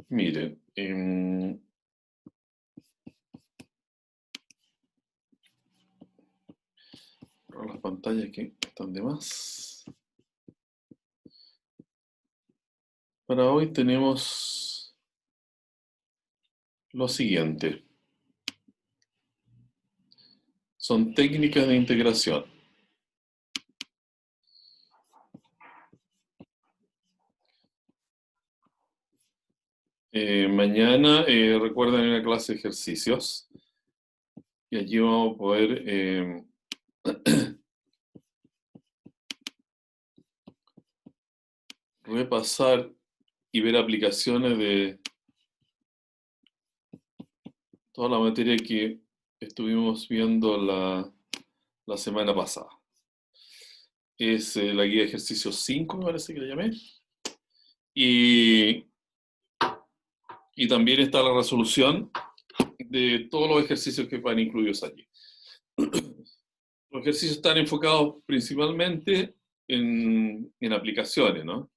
Miren, las pantallas que están de más. Para hoy tenemos lo siguiente. Son técnicas de integración. Mañana recuerden una clase de ejercicios y allí vamos a poder repasar y ver aplicaciones de toda la materia que estuvimos viendo la semana pasada. Es la guía de ejercicio 5, me parece que le llamé. Y también está la resolución de todos los ejercicios que van incluidos allí. Los ejercicios están enfocados principalmente en aplicaciones, ¿no?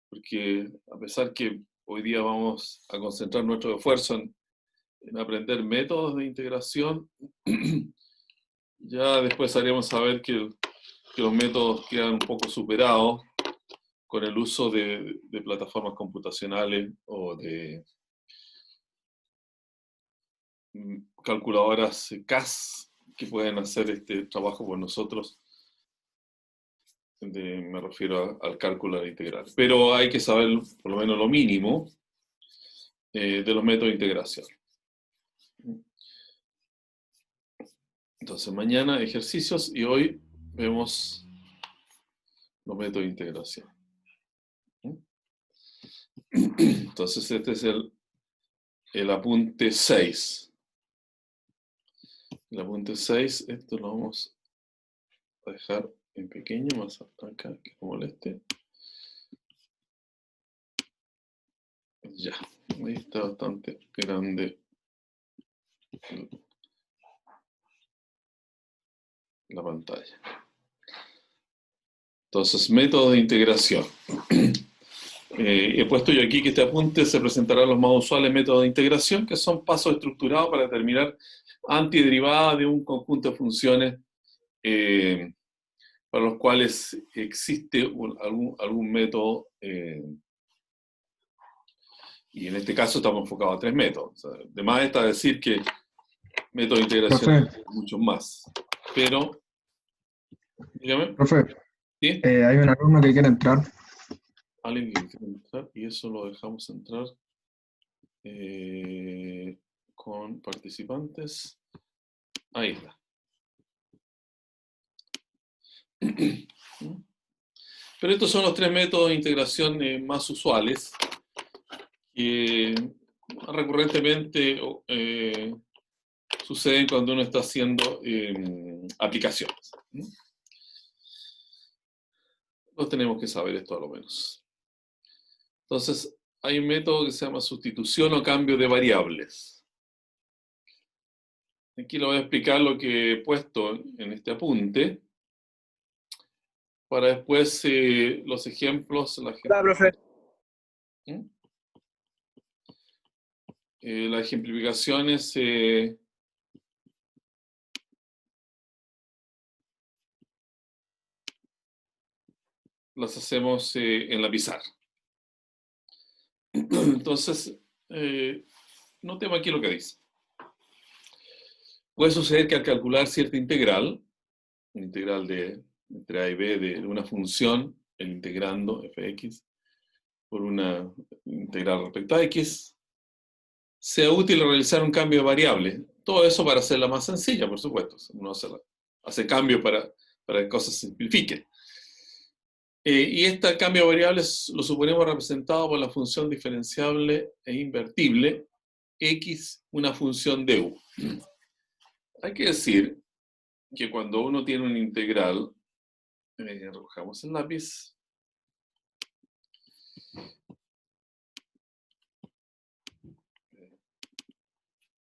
Porque a pesar que hoy día vamos a concentrar nuestro esfuerzo en aprender métodos de integración, ya después haremos saber que los métodos quedan un poco superados con el uso de plataformas computacionales o de calculadoras CAS que pueden hacer este trabajo por nosotros. Me refiero al cálculo integral. Pero hay que saber por lo menos lo mínimo de los métodos de integración. Entonces mañana ejercicios y hoy vemos los métodos de integración. Entonces este es el apunte 6. El apunte 6, esto lo vamos a dejar en pequeño, más acá, que no moleste. Ya, ahí está bastante grande la pantalla. Entonces, métodos de integración. He puesto yo aquí que este apunte se presentarán los más usuales métodos de integración, que son pasos estructurados para determinar antiderivadas de un conjunto de funciones para los cuales existe algún método, y en este caso estamos enfocados a 3 métodos. O sea, de más está decir que métodos de integración hay muchos más. Pero, dígame. Profe, ¿Sí? hay un alumno que quiere entrar. Alguien que quiere entrar y eso lo dejamos entrar con participantes. Ahí está. Pero estos son los 3 métodos de integración más usuales que recurrentemente suceden cuando uno está haciendo aplicaciones. Los tenemos que saber esto a lo menos. Entonces, hay un método que se llama sustitución o cambio de variables. Aquí le voy a explicar lo que he puesto en este apunte, para después los ejemplos, Hola, profe. Las ejemplificaciones las hacemos en la pizarra. Entonces, notemos aquí lo que dice. Puede suceder que al calcular cierta integral de entre a y b de una función, el integrando fx por una integral respecto a x, sea útil realizar un cambio de variable. Todo eso para hacerla más sencilla, por supuesto. Uno hace cambio para que las cosas se simplifiquen. Y este cambio de variables lo suponemos representado por la función diferenciable e invertible x, una función de u. Hay que decir que cuando uno tiene una integral, recojamos el lápiz,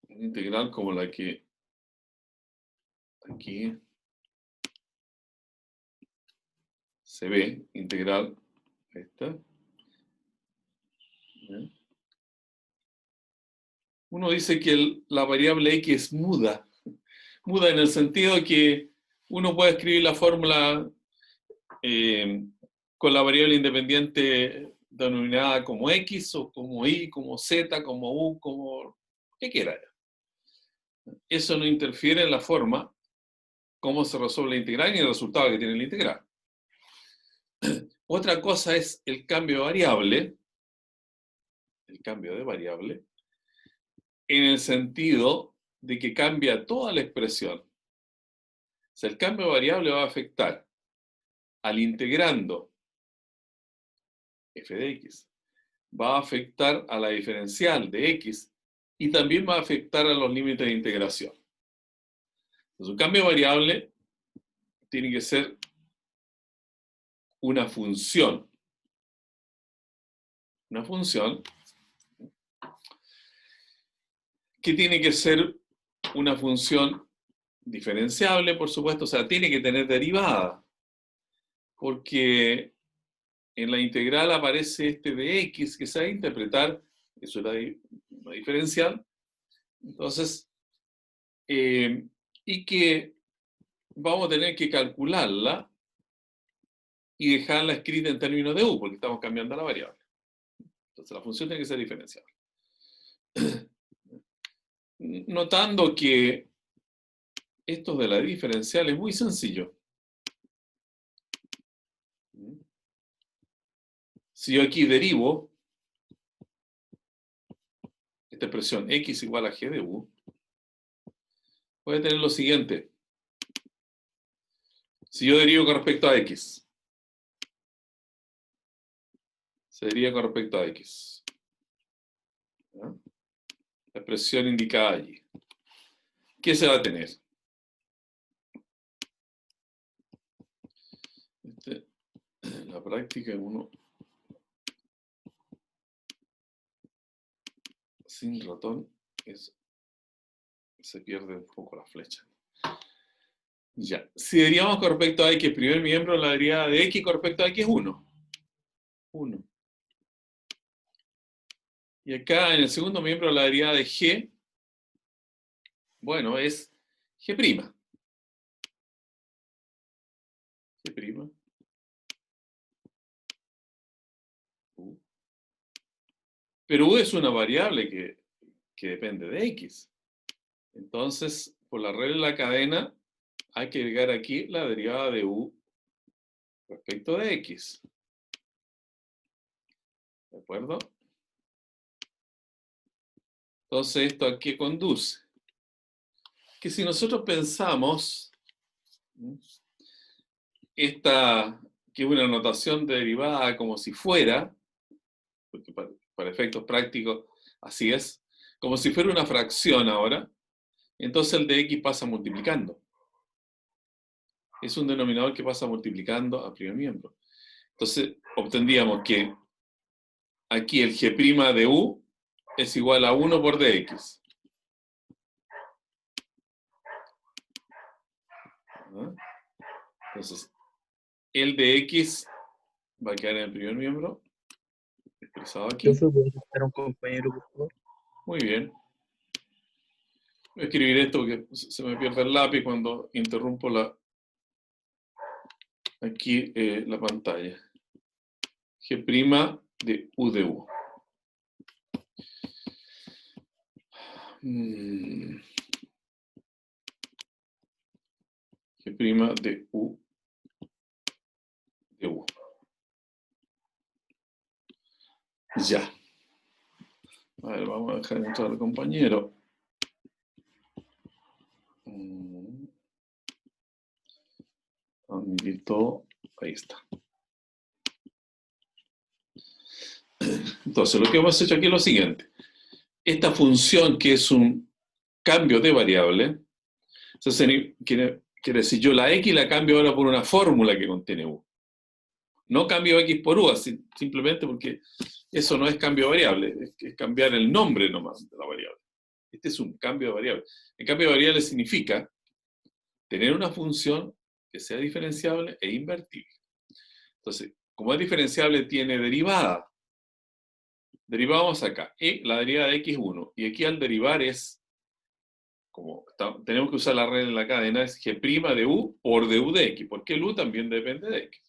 una integral como la que aquí se ve, integral esta, uno dice que la variable x es muda. Muda en el sentido de que uno puede escribir la fórmula con la variable independiente denominada como x, o como y, como z, como u, como que quiera. Eso no interfiere en la forma, cómo se resuelve la integral ni el resultado que tiene la integral. Otra cosa es el cambio de variable, en el sentido de que cambia toda la expresión. O sea, el cambio de variable va a afectar al integrando f de x, va a afectar a la diferencial de x y también va a afectar a los límites de integración. Entonces, un cambio de variable tiene que ser una función. Una función que tiene que ser una función diferenciable, por supuesto, o sea, tiene que tener derivada, porque en la integral aparece este de x que se va a interpretar, eso era una diferencial, entonces, y que vamos a tener que calcularla y dejarla escrita en términos de u, porque estamos cambiando la variable. Entonces la función tiene que ser diferenciable. Notando que esto de la diferencial es muy sencillo. Si yo aquí derivo esta expresión x igual a g de u, voy a tener lo siguiente. Si yo derivo con respecto a x, se deriva con respecto a x. ¿Ya? La expresión indicada allí. ¿Qué se va a tener? En la práctica uno sin ratón se pierde un poco la flecha. Ya. Si derivamos con respecto a x, el primer miembro, la derivada de x con respecto a x es 1. 1. Y acá en el segundo miembro, la derivada de g, bueno, es g'. G'. U. Pero u es una variable que depende de x. Entonces, por la regla de la cadena, hay que agregar aquí la derivada de u respecto de x. ¿De acuerdo? Entonces, ¿esto a qué conduce? Que si nosotros pensamos esta, que es una notación de derivada como si fuera, porque para efectos prácticos así es, como si fuera una fracción ahora, entonces el de x pasa multiplicando. Es un denominador que pasa multiplicando a primer miembro. Entonces obtendríamos que aquí el g' de u es igual a 1 por dx. ¿Ah? Entonces, el de x va a quedar en el primer miembro, expresado aquí. Profe, ¿puedo buscar a un compañero, por favor? Muy bien. Voy a escribir esto porque se me pierde el lápiz cuando interrumpo aquí la pantalla. G' de u de u. G' de u de u. Ya. A ver, vamos a dejar entrar al compañero. Habilitó. Ahí está. Entonces, lo que hemos hecho aquí es lo siguiente. Esta función, que es un cambio de variable, quiere decir, yo la x la cambio ahora por una fórmula que contiene u. No cambio x por u, así, simplemente porque eso no es cambio de variable, es cambiar el nombre nomás de la variable. Este es un cambio de variable. El cambio de variable significa tener una función que sea diferenciable e invertible. Entonces, como es diferenciable, tiene derivada. derivamos acá. La derivada de x es 1. Y aquí al derivar es, tenemos que usar la regla en la cadena, es g' de u por du de x, porque el u también depende de x.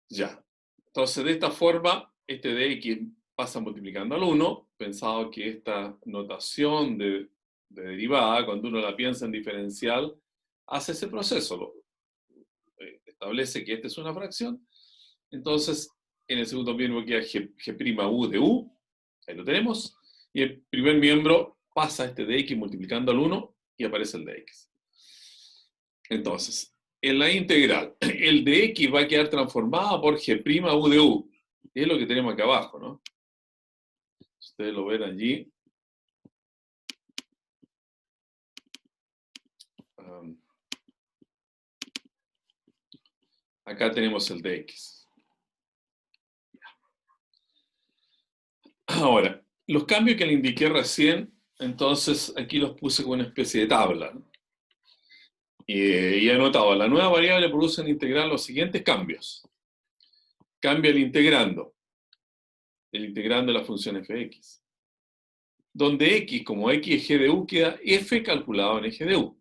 Ya. Entonces, de esta forma, este de x pasa multiplicando al 1, pensado que esta notación de derivada, cuando uno la piensa en diferencial, hace ese proceso, establece que esta es una fracción. Entonces, en el segundo miembro queda g' u de u, ahí lo tenemos, y el primer miembro pasa este de x multiplicando al 1 y aparece el de x. Entonces, en la integral, el de x va a quedar transformado por g' u de u. Es lo que tenemos acá abajo, ¿no? Ustedes lo ven allí. Acá tenemos el de x. Ahora, los cambios que le indiqué recién, entonces aquí los puse como una especie de tabla, ¿no? Y he anotado, la nueva variable produce en integral los siguientes cambios. Cambia el integrando de la función fx, donde x, como x es g de u, queda f calculado en g de u.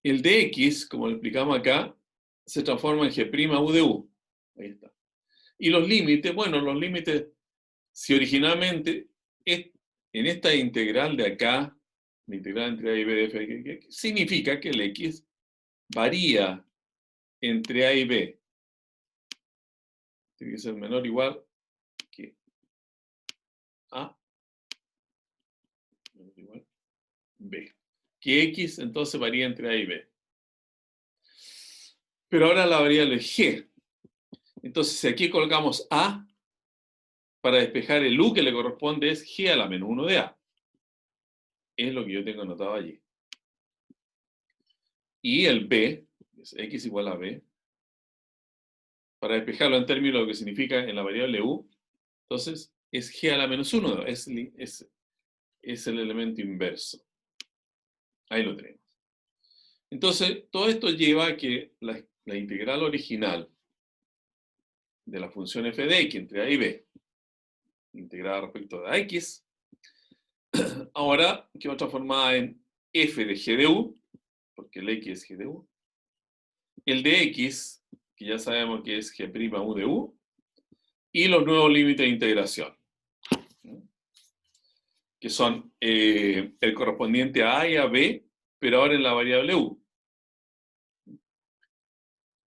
El de x, como lo explicamos acá, se transforma en g' u de u. Ahí está. Y los límites, bueno, los límites, si originalmente en esta integral de acá, la integral entre a y b de f, significa que el x varía entre a y b. Tiene que ser menor o igual que a menor o igual b. Que x entonces varía entre a y b. Pero ahora la variable es g. Entonces, si aquí colocamos a, para despejar el u que le corresponde es g a la menos 1 de a. Es lo que yo tengo anotado allí. Y el b, es x igual a b, para despejarlo en términos de lo que significa en la variable u, entonces es g a la menos 1, es el elemento inverso. Ahí lo tenemos. Entonces, todo esto lleva a que la integral original de la función f de x entre a y b, integrada respecto a x, ahora quedó transformada en f de g de u, porque el x es g de u, el de x, que ya sabemos que es g' u de u, y los nuevos límites de integración, que son el correspondiente a y a b, pero ahora en la variable u.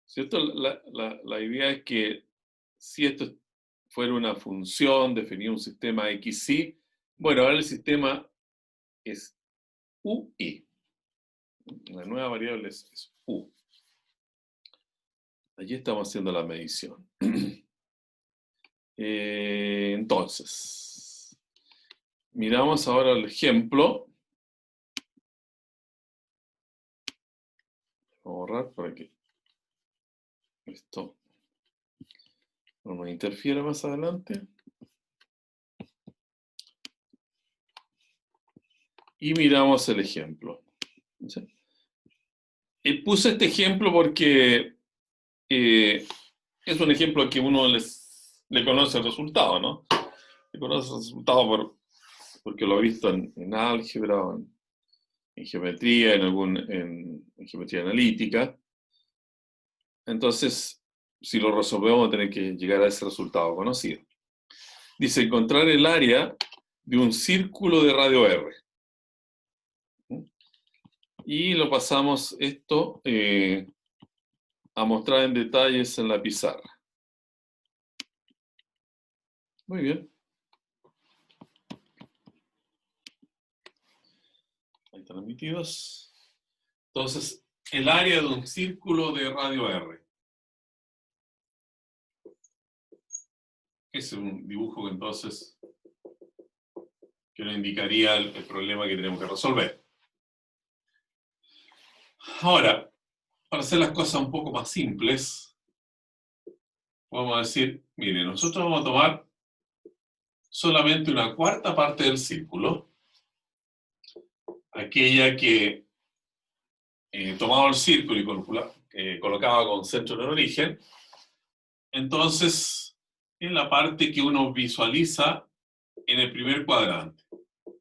¿Cierto? La idea es que si esto fuera una función, definir un sistema xy, bueno, ahora el sistema es ui. La nueva variable es u. Allí estamos haciendo la medición. Entonces, miramos ahora el ejemplo. Vamos a borrar para que esto no nos interfiera más adelante. Y miramos el ejemplo. ¿Sí? Puse este ejemplo porque es un ejemplo que uno le conoce el resultado, ¿no? Le conoce el resultado porque lo ha visto en álgebra, en geometría, en geometría analítica. Entonces, si lo resolvemos, vamos a tener que llegar a ese resultado conocido. Dice, encontrar el área de un círculo de radio R. Y lo pasamos esto a mostrar en detalles en la pizarra. Muy bien. Ahí están emitidos. Entonces, el área de un círculo de radio R. Es un dibujo que entonces que nos indicaría el problema que tenemos que resolver. Ahora, para hacer las cosas un poco más simples, vamos a decir, mire, nosotros vamos a tomar solamente una cuarta parte del círculo, aquella que tomaba el círculo y colocaba con centro en el origen. Entonces, en la parte que uno visualiza en el primer cuadrante. O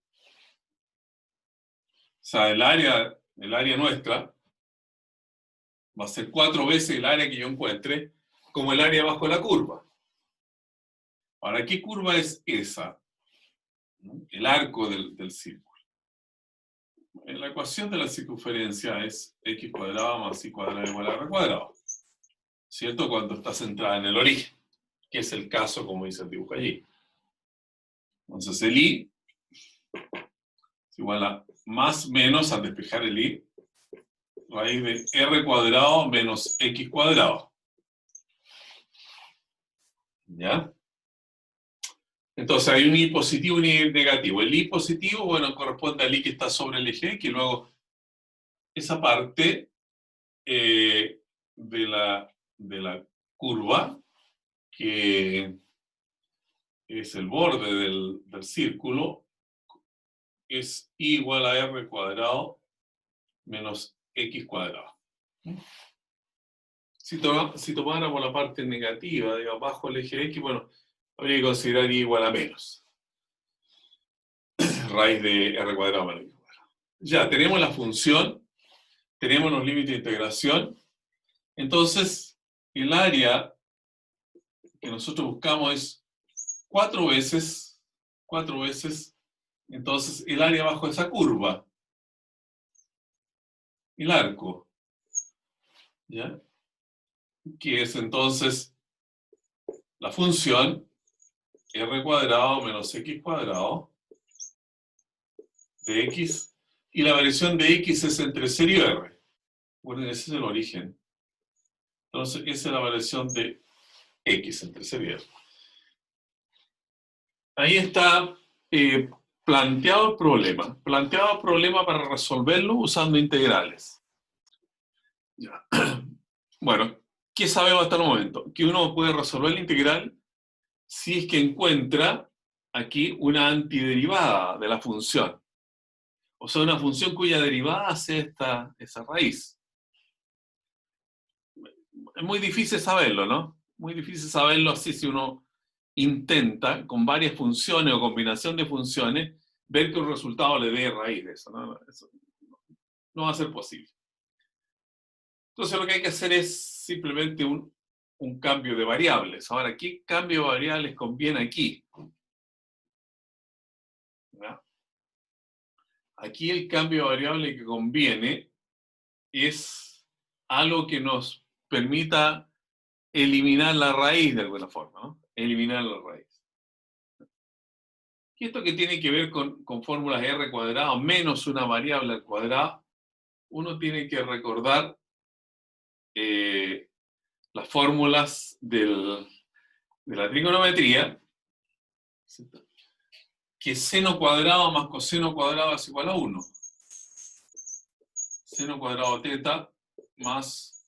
sea, el área nuestra va a ser 4 veces el área que yo encuentre como el área bajo la curva. Ahora, ¿qué curva es esa? El arco del círculo. En la ecuación de la circunferencia es x cuadrado más y cuadrado igual a r cuadrado. ¿Cierto? Cuando está centrada en el origen, que es el caso como dice el dibujo allí. Entonces el i es igual a más menos, al despejar el i, raíz de r cuadrado menos x cuadrado. ¿Ya? Entonces hay un i positivo y un i negativo. El i positivo, bueno, corresponde al i que está sobre el eje X, y luego esa parte de la curva, que es el borde del círculo, es i igual a r cuadrado menos x cuadrado. Si tomáramos la parte negativa, digamos, bajo el eje X, bueno, habría que considerar i igual a menos. Raíz de r cuadrado menos x cuadrado. Ya, tenemos la función, tenemos los límites de integración. Entonces, el área que nosotros buscamos es 4 veces, entonces el área bajo esa curva, el arco, ¿ya? Que es entonces la función r cuadrado menos x cuadrado de x, y la variación de x es entre 0 y r. Bueno, ese es el origen. Entonces, esa es la variación de x entre 0 y r. Ahí está planteado el problema para resolverlo usando integrales. Ya. Bueno, ¿qué sabemos hasta el momento? Que uno puede resolver la integral si es que encuentra aquí una antiderivada de la función. O sea, una función cuya derivada sea esa raíz. Es muy difícil saberlo, ¿no? Muy difícil saberlo así si uno intenta, con varias funciones o combinación de funciones, ver que un resultado le dé raíz de eso, ¿no? Eso no va a ser posible. Entonces lo que hay que hacer es simplemente un cambio de variables. Ahora, ¿qué cambio de variables conviene aquí? ¿Ya? Aquí el cambio de variable que conviene es algo que nos permita eliminar la raíz de alguna forma, ¿no? Eliminar la raíz. Y esto que tiene que ver con fórmulas r cuadrado menos una variable al cuadrado, uno tiene que recordar las fórmulas de la trigonometría, que seno cuadrado más coseno cuadrado es igual a 1. Seno cuadrado teta más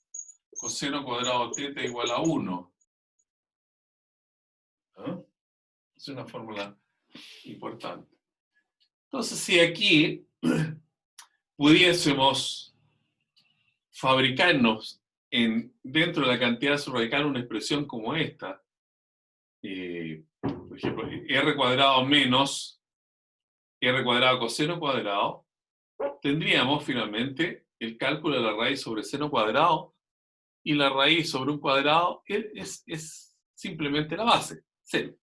coseno cuadrado teta igual a 1. ¿Ah? Es una fórmula importante. Entonces, si aquí pudiésemos fabricarnos dentro de la cantidad subradical una expresión como esta, por ejemplo, r cuadrado menos r cuadrado coseno cuadrado, tendríamos finalmente el cálculo de la raíz sobre seno cuadrado, y la raíz sobre un cuadrado es simplemente la base, 0.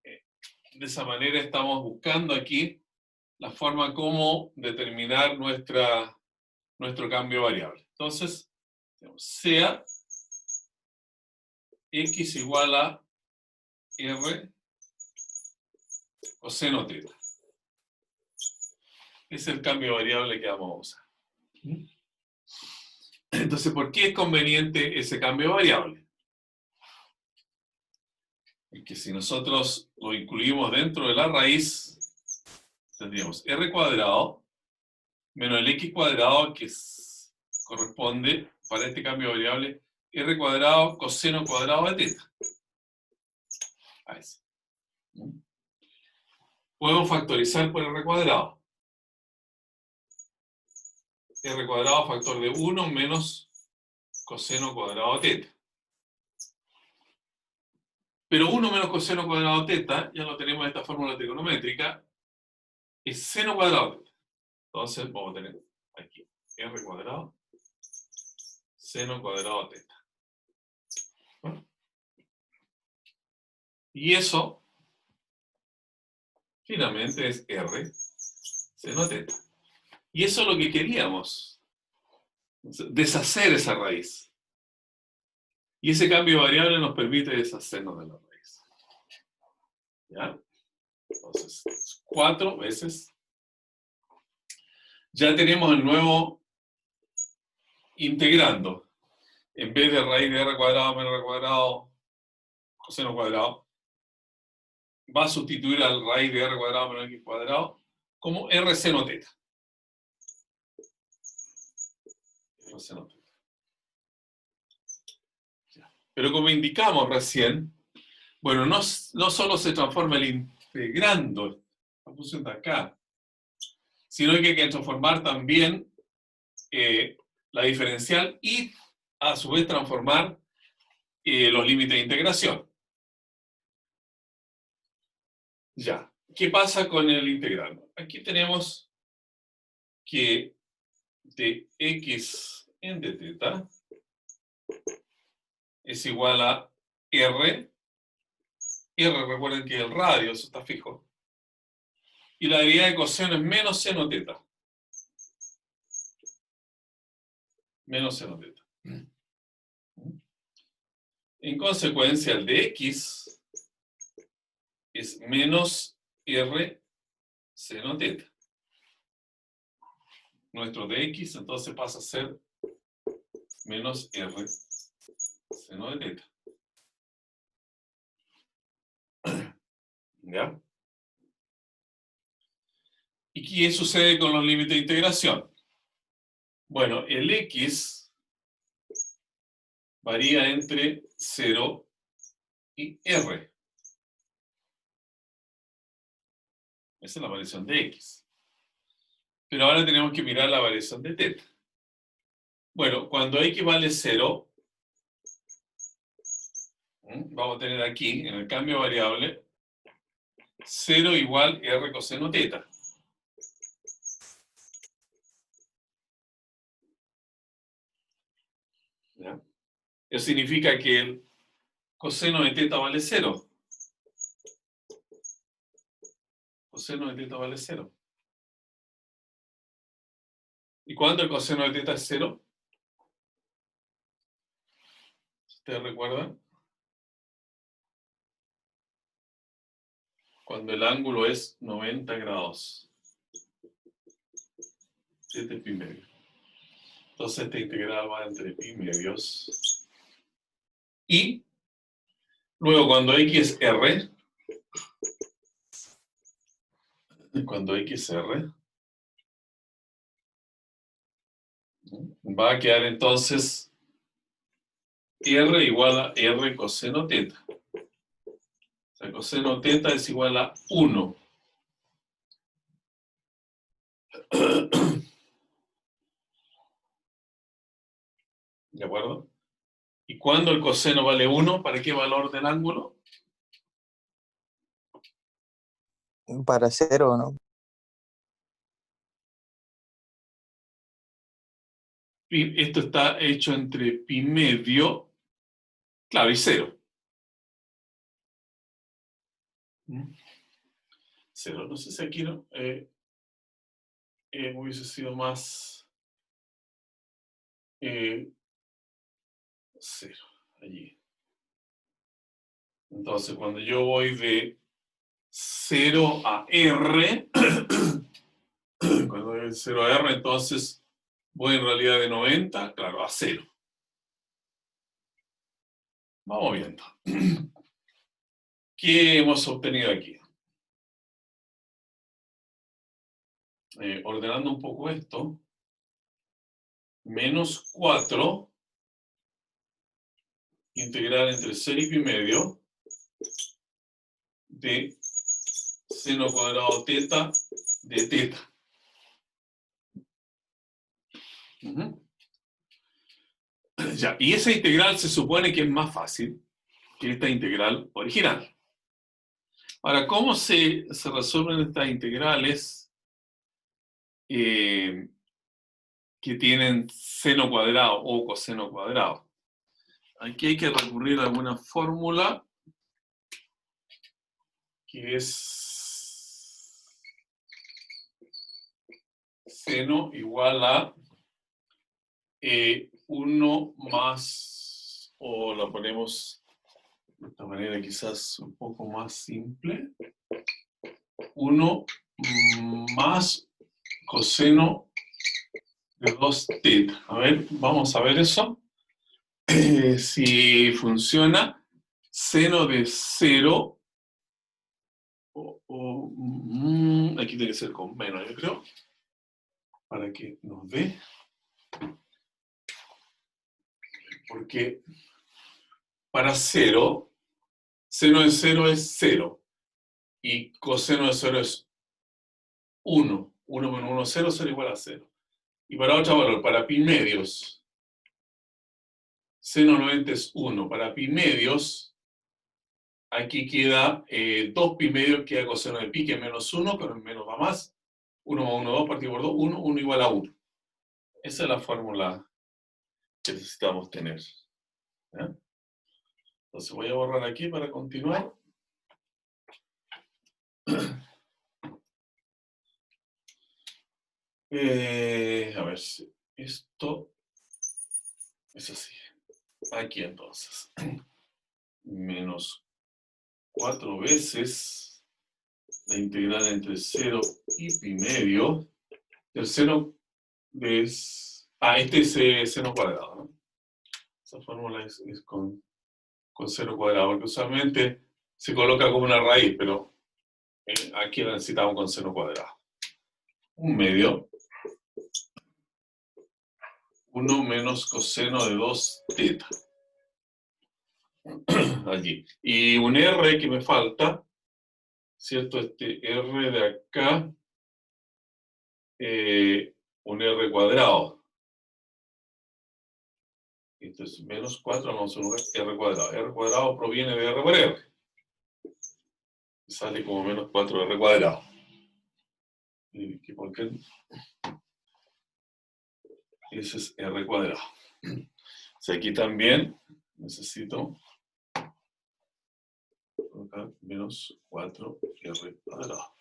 De esa manera estamos buscando aquí la forma como determinar nuestro cambio variable. Entonces, sea x igual a r coseno teta. Es el cambio variable que vamos a usar. Entonces, ¿por qué es conveniente ese cambio variable? Porque si nosotros lo incluimos dentro de la raíz, tendríamos r cuadrado menos el x cuadrado, que corresponde para este cambio variable r cuadrado coseno cuadrado de teta. A eso. Podemos factorizar por r cuadrado. R cuadrado factor de 1 menos coseno cuadrado de teta. Pero 1 menos coseno cuadrado teta, ya lo tenemos en esta fórmula trigonométrica, es seno cuadrado teta. Entonces vamos a tener aquí r cuadrado, seno cuadrado teta. ¿No? Y eso, finalmente, es r seno teta. Y eso es lo que queríamos, deshacer esa raíz. Y ese cambio de variable nos permite deshacernos de la raíz. ¿Ya? Entonces, 4 veces. Ya tenemos el nuevo integrando. En vez de raíz de r cuadrado menos r cuadrado coseno cuadrado, va a sustituir al raíz de r cuadrado menos x cuadrado como r seno teta. R seno teta. Pero como indicamos recién, bueno, no solo se transforma el integrando, la función de acá, sino que hay que transformar también la diferencial y a su vez transformar los límites de integración. Ya, ¿qué pasa con el integrando? Aquí tenemos que de x en de teta es igual a r. R, recuerden que el radio, eso está fijo. Y la derivada de coseno es menos seno teta. Menos seno teta. En consecuencia, el de x es menos r seno teta. Nuestro de x entonces pasa a ser menos r seno de teta. ¿Ya? ¿Y qué sucede con los límites de integración? Bueno, el x varía entre 0 y r. Esa es la variación de x. Pero ahora tenemos que mirar la variación de teta. Bueno, cuando x vale 0, vamos a tener aquí, en el cambio de variable, 0 igual r coseno teta. ¿Ya? Eso significa que el coseno de teta vale 0. Coseno de teta vale 0. ¿Y cuándo el coseno de teta es 0? ¿Ustedes recuerdan? Cuando el ángulo es 90 grados. Este es pi medio. Entonces esta integral va entre pi medios. Y luego cuando x es r, va a quedar entonces r igual a r coseno teta. O sea, coseno teta es igual a 1. ¿De acuerdo? ¿Y cuando el coseno vale 1? ¿Para qué valor del ángulo? Para 0, ¿no? Esto está hecho entre pi medio, claro, y 0. 0. No sé si aquí no, hubiese sido más 0, allí. Entonces, cuando yo voy de 0 a R, cuando voy de 0 a R, entonces voy en realidad de 90, claro, a 0. Vamos viendo. ¿Qué hemos obtenido aquí? Ordenando un poco esto, menos 4 integral entre 0 y pi medio de seno cuadrado teta de teta. Ya, y esa integral se supone que es más fácil, que esta integral original. Ahora, ¿cómo se resuelven estas integrales que tienen seno cuadrado o coseno cuadrado? Aquí hay que recurrir a alguna fórmula que es seno igual a 1 más, o lo ponemos de esta manera quizás un poco más simple, 1 más coseno de 2 teta. A ver, vamos a ver eso. Si funciona, seno de 0, aquí tiene que ser con menos, yo creo, para que nos dé. Porque para 0, seno de 0 es 0, y coseno de 0 es 1. 1 menos 1, 0, 0 igual a 0. Y para otro valor, para pi medios, seno 90 es 1. Para pi medios, aquí queda 2 pi medios, queda coseno de pi, que es menos 1, pero en menos va más. 1 más 1, 2, partido por 2, 1, 1 igual a 1. Esa es la fórmula que necesitamos tener. ¿Ya? Entonces voy a borrar aquí para continuar. A ver si esto es así. Aquí entonces. Menos 4 veces la integral entre 0 y pi medio. El seno es... este es seno cuadrado, ¿no? Esa fórmula es con seno cuadrado, porque usualmente se coloca como una raíz, pero aquí la necesitamos con seno cuadrado. 1 medio. 1 menos coseno de 2 teta. Allí. Y un R que me falta, ¿cierto? Este R de acá, un R cuadrado. Esto es menos 4, vamos a un R cuadrado. R cuadrado proviene de R por R. Sale como menos 4R cuadrado. ¿Por qué? Ese es R cuadrado. O sea, aquí también necesito colocar menos 4R cuadrado.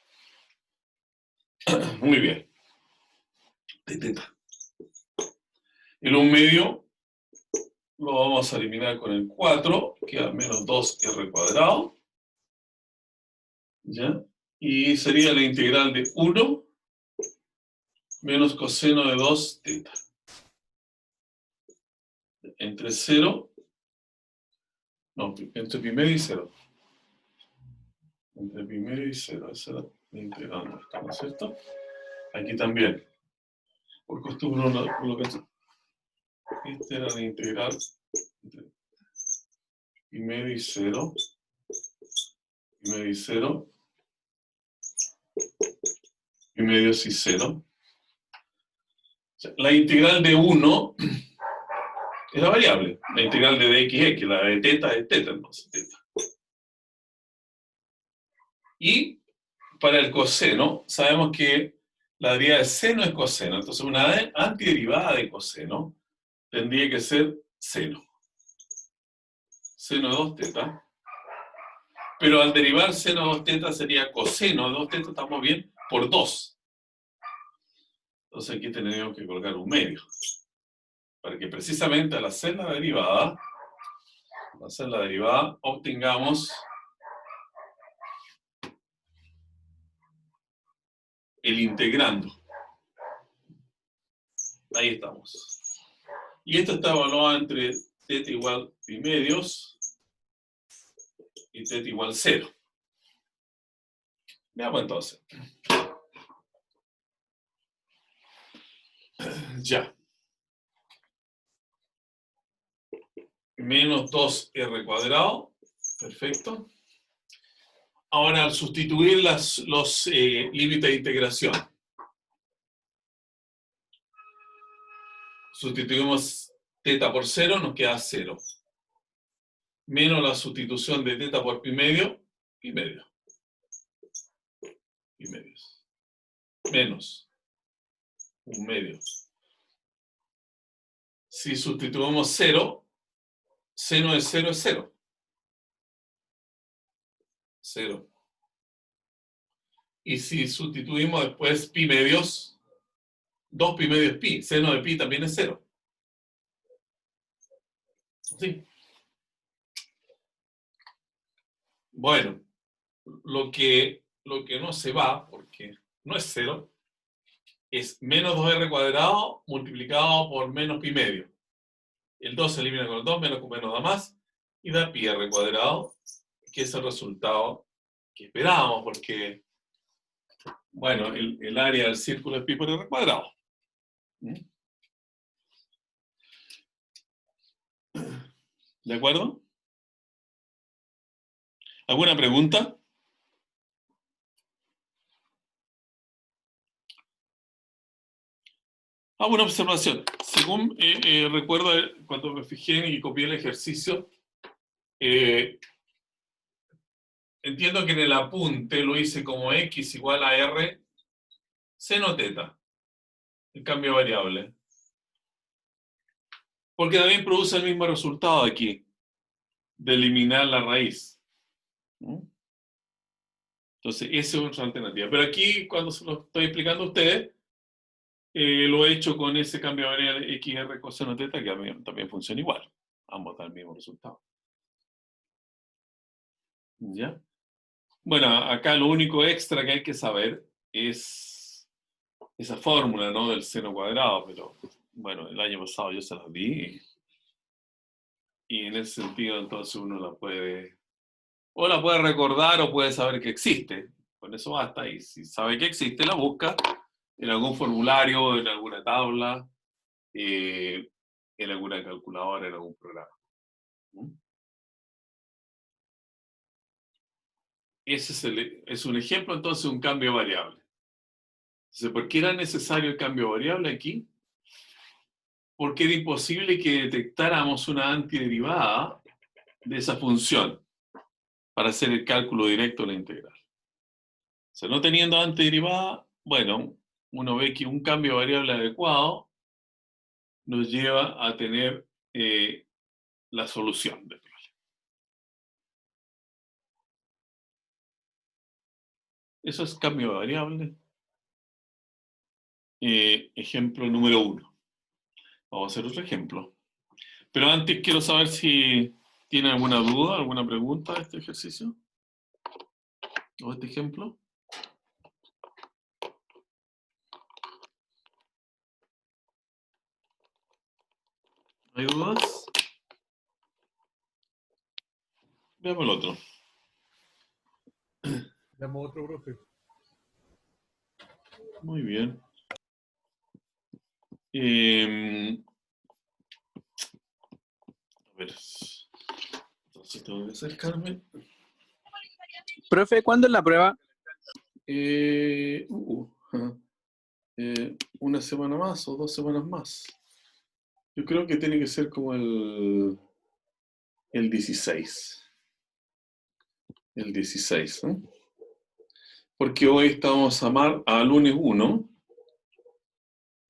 Muy bien. De teta. El 1 medio lo vamos a eliminar con el 4, queda menos 2R cuadrado. ¿Ya? Y sería la integral de 1 menos coseno de 2 teta. Entre 0, no, entre pi medio y 0. Entre pi medio y 0, esa es la integral nuestra, ¿no es cierto? Aquí también. Por costumbre uno coloca. Esta era la integral entre pi medio y 0. Pi medio y 0. Pi medio y 0. O sea, la integral de 1 es la variable. La integral de dx, la de teta es teta, entonces teta. Y para el coseno, sabemos que la derivada de seno es coseno. Entonces, una antiderivada de coseno tendría que ser seno. Seno de 2 teta. Pero al derivar seno de 2 teta sería coseno de 2 teta, estamos bien, por 2. Entonces aquí tenemos que colocar un medio. Para que precisamente al hacer la derivada, obtengamos el integrando. Ahí estamos. Y esto está evaluado entre teta igual pi medios y teta igual 0. Veamos entonces. Ya. Menos 2R cuadrado. Perfecto. Ahora, al sustituir los límites de integración, sustituimos teta por 0, nos queda 0. menos la sustitución de teta por pi medio, pi medio. Pi medios. Menos un medio. Si sustituimos 0, seno de 0 es 0. 0. Y si sustituimos después pi medios, 2 pi medios pi. Seno de pi también es 0. ¿Sí? Bueno, lo que no se va, porque no es 0, es menos 2r cuadrado multiplicado por menos pi medio. El 2 se elimina con el 2, menos con menos da más, y da pi r cuadrado, que es el resultado que esperábamos, porque, bueno, el área del círculo es pi por r cuadrado. ¿De acuerdo? ¿Alguna pregunta? Una observación. Según recuerdo cuando me fijé y copié el ejercicio, entiendo que en el apunte lo hice como x igual a r seno teta, el cambio de variable. Porque también produce el mismo resultado aquí, de eliminar la raíz. Entonces, esa es otra alternativa. Pero aquí, cuando se lo estoy explicando a ustedes, lo he hecho con ese cambio de variable xr coseno teta, que también funciona igual. Ambos dan el mismo resultado. ¿Ya? Bueno, acá lo único extra que hay que saber es esa fórmula, ¿no? Del seno cuadrado, pero bueno, el año pasado yo se las di y en ese sentido entonces uno la puede recordar o puede saber que existe. Con eso basta, y si sabe que existe, la busca en algún formulario, en alguna tabla, en alguna calculadora, en algún programa. Ese es un ejemplo entonces de un cambio variable. Entonces, ¿por qué era necesario el cambio variable aquí? Porque era imposible que detectáramos una antiderivada de esa función para hacer el cálculo directo de la integral. O sea, no teniendo antiderivada, bueno, uno ve que un cambio variable adecuado nos lleva a tener la solución del problema. Eso es cambio variable. Ejemplo número 1. Vamos a hacer otro ejemplo. Pero antes quiero saber si tiene alguna duda, alguna pregunta de este ejercicio o este ejemplo. ¿Hay dudas? Veamos el otro. Veamos otro, profe. Muy bien. A ver. Entonces tengo que acercarme. Profe, ¿cuándo es la prueba? Una semana más o 2 semanas más. Yo creo que tiene que ser como el 16. El 16, ¿eh? Porque hoy estamos a lunes 1.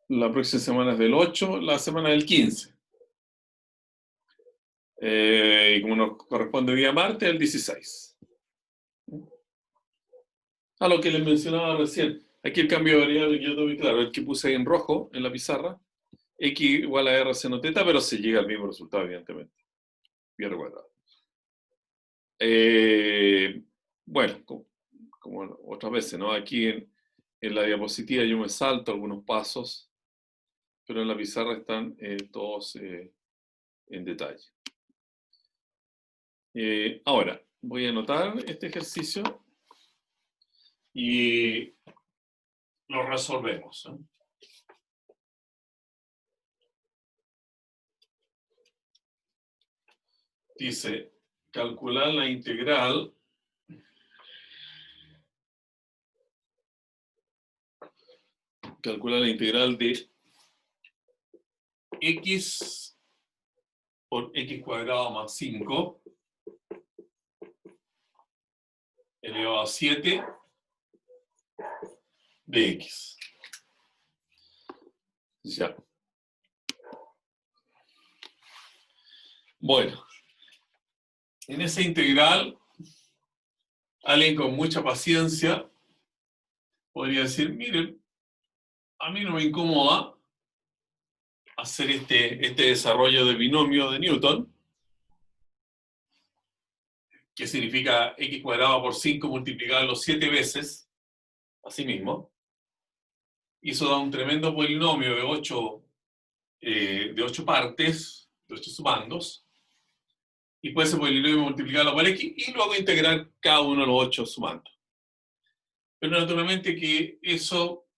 La próxima semana es del 8, la semana del 15. Y como nos corresponde día martes, el 16. A lo que les mencionaba recién. Aquí el cambio de variable que yo tuve claro, el que puse ahí en rojo en la pizarra, x igual a r seno teta, pero se llega al mismo resultado, evidentemente. Pi r cuadrado. Bueno, como otras veces, ¿no? Aquí en la diapositiva yo me salto algunos pasos, pero en la pizarra están todos en detalle. Ahora, voy a anotar este ejercicio y lo resolvemos, ¿eh? Dice, calcular la integral de x por x cuadrado más 5 elevado a 7 de x. Ya. Bueno, en esa integral, alguien con mucha paciencia podría decir, miren, a mí no me incomoda hacer este desarrollo de binomio de Newton, que significa x cuadrado por 5 multiplicado 7 veces, así mismo, y eso da un tremendo polinomio de 8 partes, de 8 sumandos, y puede ser polinomio multiplicarlo por x, y luego integrar cada uno de los 8 sumandos. Pero naturalmente que eso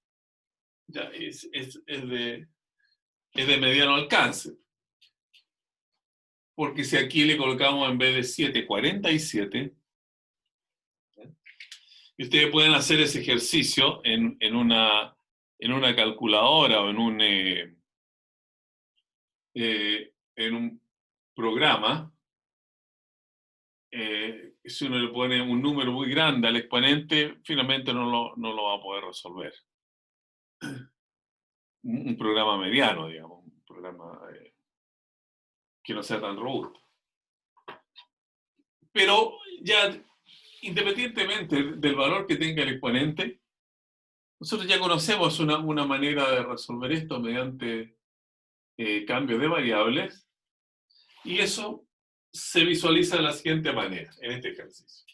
ya es de mediano alcance. Porque si aquí le colocamos en vez de 7, 47, y ustedes pueden hacer ese ejercicio en una calculadora o en un programa, si uno le pone un número muy grande al exponente, finalmente no lo va a poder resolver. Un programa mediano, digamos, un programa que no sea tan robusto. Pero ya, independientemente del valor que tenga el exponente, nosotros ya conocemos una manera de resolver esto mediante cambios de variables, y eso se visualiza de la siguiente manera, en este ejercicio.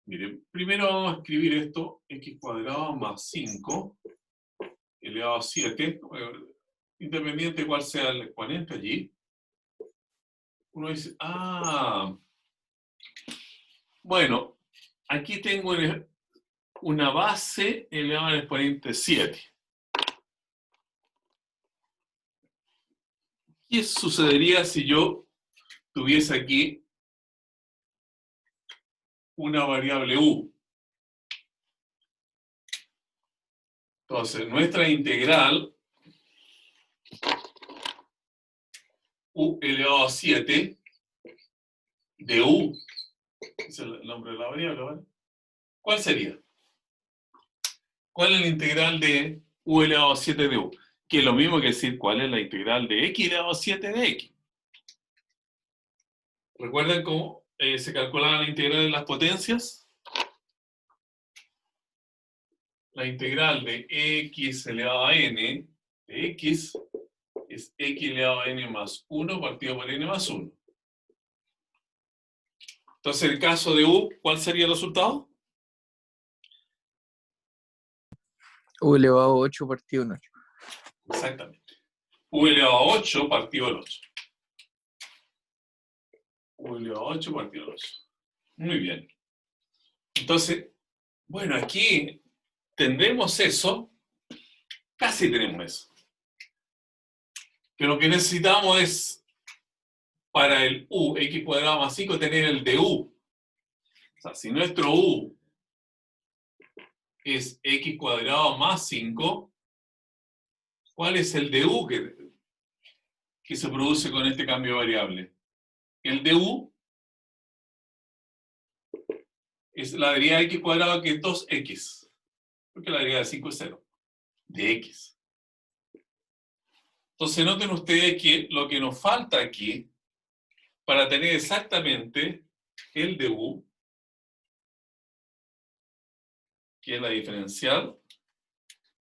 Miren, primero vamos a escribir esto, x cuadrado más 5 elevado a 7, independiente de cuál sea el exponente allí. Uno dice, bueno, aquí tengo una base elevada al exponente 7. ¿Qué sucedería si yo tuviese aquí una variable u? Entonces, nuestra integral u elevado a 7 de u, es el nombre de la variable, ¿vale? ¿Cuál sería? ¿Cuál es la integral de u elevado a 7 de u? Que es lo mismo que decir cuál es la integral de x elevado a 7 de x. ¿Recuerdan cómo se calculaba la integral de las potencias? La integral de x elevado a n de x es x elevado a n más 1 partido por n más 1. Entonces, en el caso de u, ¿cuál sería el resultado? U elevado a 8 partido en 8. Exactamente. U elevado a 8 partido al 8. U elevado a 8 partido al 8. Muy bien. Entonces, bueno, aquí tendremos eso, casi tenemos eso. Pero lo que necesitamos es, para el u, x cuadrado más 5, tener el de u. O sea, si nuestro u es x cuadrado más 5, ¿cuál es el de u que se produce con este cambio de variable? El de u es la derivada de x cuadrado, que es 2x, porque la derivada de 5 es 0, de x. Entonces noten ustedes que lo que nos falta aquí, para tener exactamente el de u, que es la diferencial,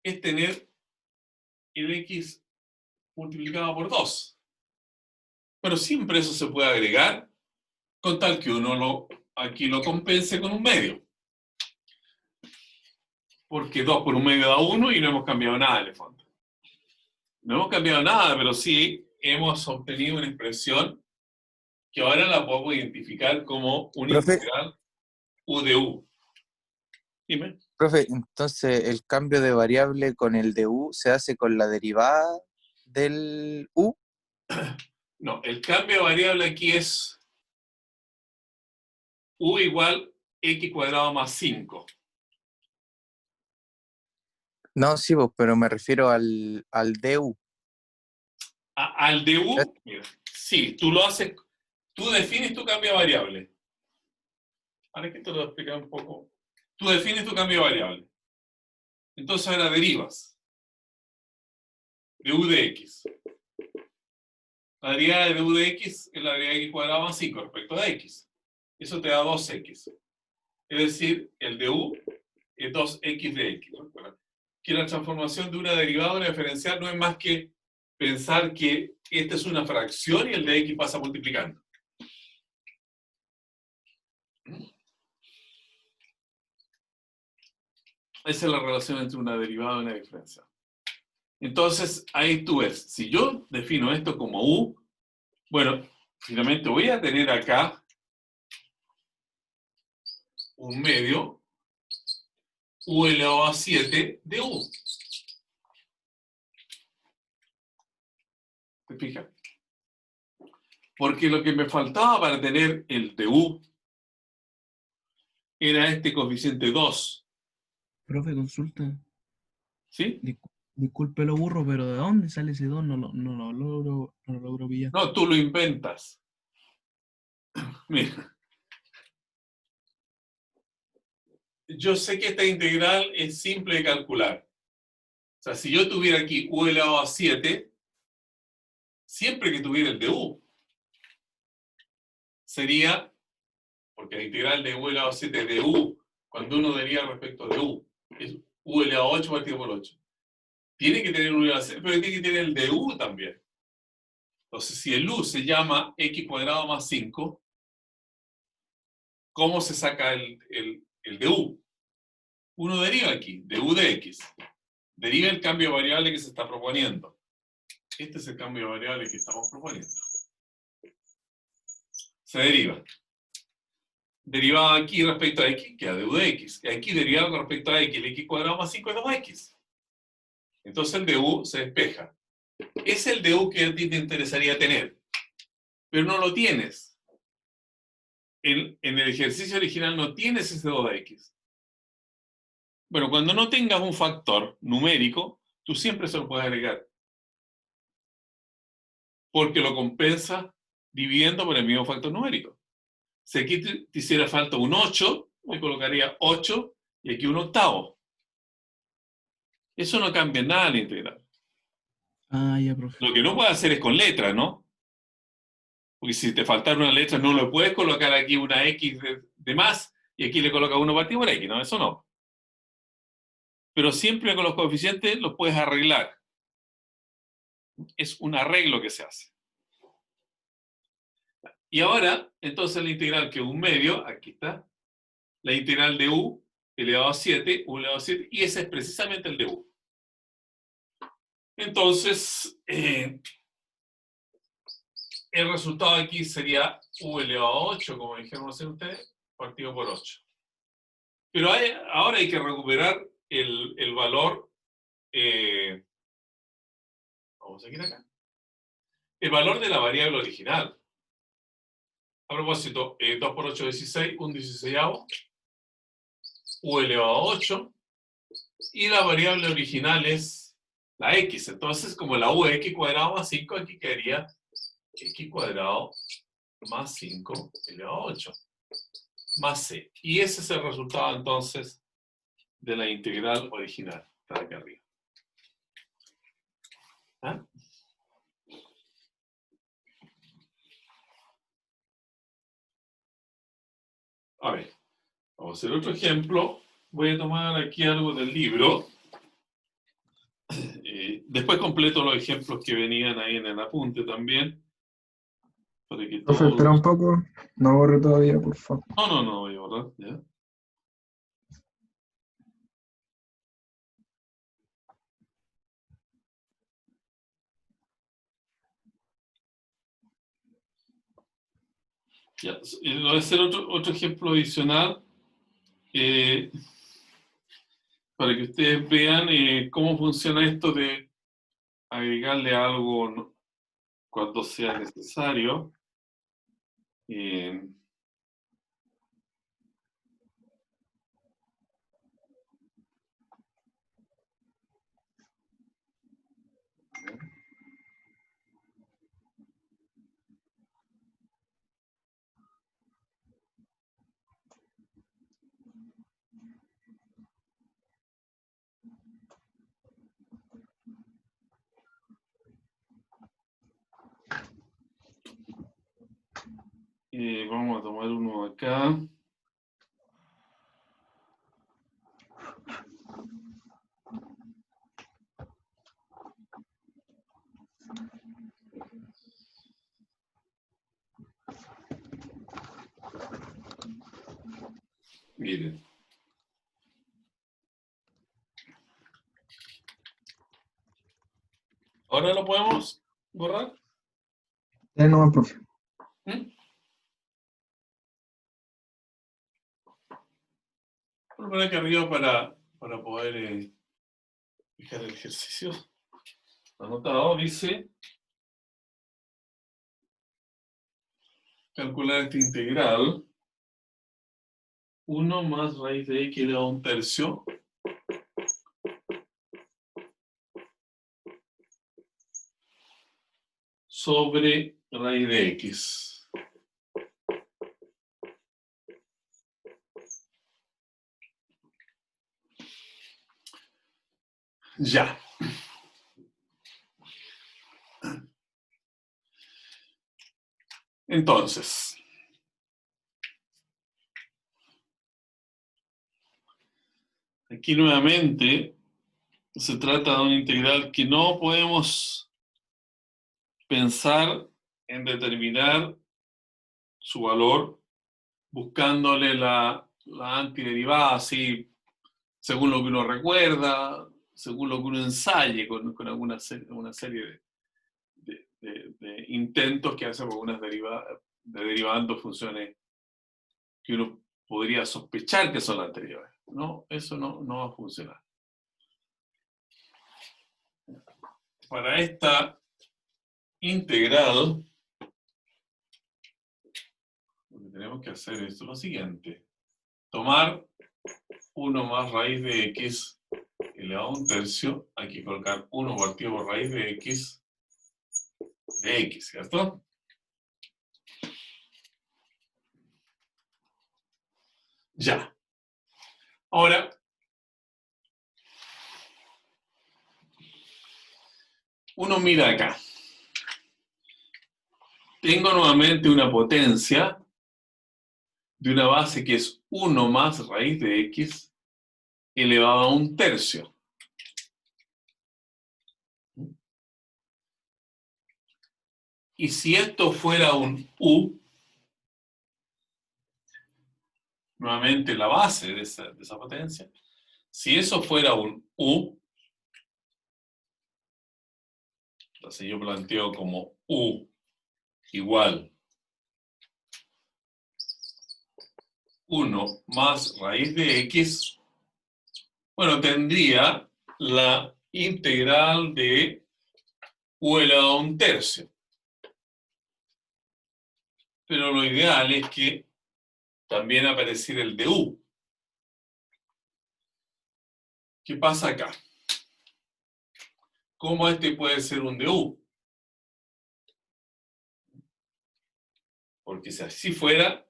es tener el x multiplicado por 2. Pero siempre eso se puede agregar, con tal que uno aquí lo compense con un medio. Porque 2 por un medio da 1 y no hemos cambiado nada en el fondo. No hemos cambiado nada, pero sí hemos obtenido una expresión que ahora la podemos identificar como una Profe, integral u de u. Dime. profe, entonces el cambio de variable con el de u se hace con la derivada del u. No, el cambio de variable aquí es u igual x cuadrado más 5. No, sí, pues, pero me refiero al du. Al de u, mira, sí, tú lo haces, tú defines tu cambio de variable. Ahora que te lo voy a explicar un poco. Tú defines tu cambio de variable. Entonces ahora derivas de u de x. La derivada de u de x es la derivada de x cuadrado más 5 respecto a x. Eso te da 2x. Es decir, el de u es 2x de x. Recuerda que la transformación de una derivada a una diferencial no es más que pensar que esta es una fracción y el de x pasa multiplicando. Esa es la relación entre una derivada y una diferencial. Entonces, ahí tú ves, si yo defino esto como u, bueno, finalmente voy a tener acá un medio u elevado a 7 de u. ¿Te fijas? Porque lo que me faltaba para tener el de u era este coeficiente 2. Profe, consulta. ¿Sí? Disculpe lo burro, pero ¿de dónde sale ese 2? No lo logro pillar. No, tú lo inventas. Mira, yo sé que esta integral es simple de calcular. O sea, si yo tuviera aquí u elevado a 7, siempre que tuviera el de u, sería, porque la integral de u elevado a 7 de u, cuando uno deriva respecto de u, es u elevado a 8 partido por 8. Tiene que tener u elevado a 7, pero tiene que tener el de u también. Entonces, si el u se llama x cuadrado más 5, ¿cómo se saca el de u? Uno deriva aquí, de u de x. Deriva el cambio de variable que se está proponiendo. Este es el cambio de variable que estamos proponiendo. Se deriva. Derivado aquí respecto a x, queda de u de x. Y aquí derivado con respecto a x, el x cuadrado más 5 es 2x. Entonces el de u se despeja. Es el de u que a ti te interesaría tener. Pero no lo tienes. En el ejercicio original no tienes ese 2 de x. Bueno, cuando no tengas un factor numérico, tú siempre se lo puedes agregar. Porque lo compensa dividiendo por el mismo factor numérico. Si aquí te hiciera falta un 8, me colocaría 8 y aquí un octavo. Eso no cambia nada en la integral. Ah, ya, profe. Lo que no puedes hacer es con letras, ¿no? Porque si te faltara una letra, no le puedes colocar aquí una X de más y aquí le colocas 1 partido por X, ¿no? Eso no. Pero siempre con los coeficientes los puedes arreglar. Es un arreglo que se hace. Y ahora, entonces la integral que es un medio, aquí está, la integral de u elevado a 7, u elevado a 7, y ese es precisamente el de u. Entonces, el resultado aquí sería u elevado a 8, como dijeron ustedes, partido por 8. Pero ahora hay que recuperar el valor, vamos a seguir acá, el valor de la variable original. A propósito, 2 por 8 es 16, un 16avo, u elevado a 8, y la variable original es la x. Entonces, como la u es x cuadrado más 5, aquí quedaría x cuadrado más 5 elevado a 8, más c. Y ese es el resultado, entonces, de la integral original. Está acá arriba. ¿Ah? A ver, vamos a hacer otro ejemplo. Voy a tomar aquí algo del libro. Después completo los ejemplos que venían ahí en el apunte también. Para que Profe, espera un poco, no borre todavía, por favor. No, voy a borrar, ¿ya? Ya, voy a hacer otro ejemplo adicional para que ustedes vean cómo funciona esto de agregarle algo, ¿no?, cuando sea necesario. Vamos a tomar uno acá. Miren. ¿Ahora lo podemos borrar? No, profe. ¿Mm? Voy a poner aquí arriba para poder fijar el ejercicio. Anotado, dice calcular este integral. 1 más raíz de x elevado a un tercio sobre raíz de x. Ya. Entonces, aquí nuevamente se trata de una integral que no podemos pensar en determinar su valor buscándole la antiderivada, así, según lo que uno recuerda, según lo que uno ensaye con una serie de intentos que hace por unas derivando funciones que uno podría sospechar que son las anteriores. No, eso no va a funcionar. Para esta integral, lo que tenemos que hacer es lo siguiente. Tomar 1 más raíz de x elevado a un tercio. Hay que colocar 1 partido por raíz de x, ¿cierto? Ya. Ahora, uno mira acá. Tengo nuevamente una potencia de una base que es 1 más raíz de x elevado a un tercio. Y si esto fuera un u, nuevamente la base de esa potencia, si eso fuera un u, entonces yo planteo como u igual 1 más raíz de x, bueno, tendría la integral de u elevado a un tercio. Pero lo ideal es que también apareciera el de u. ¿Qué pasa acá? ¿Cómo este puede ser un de u? Porque si así fuera,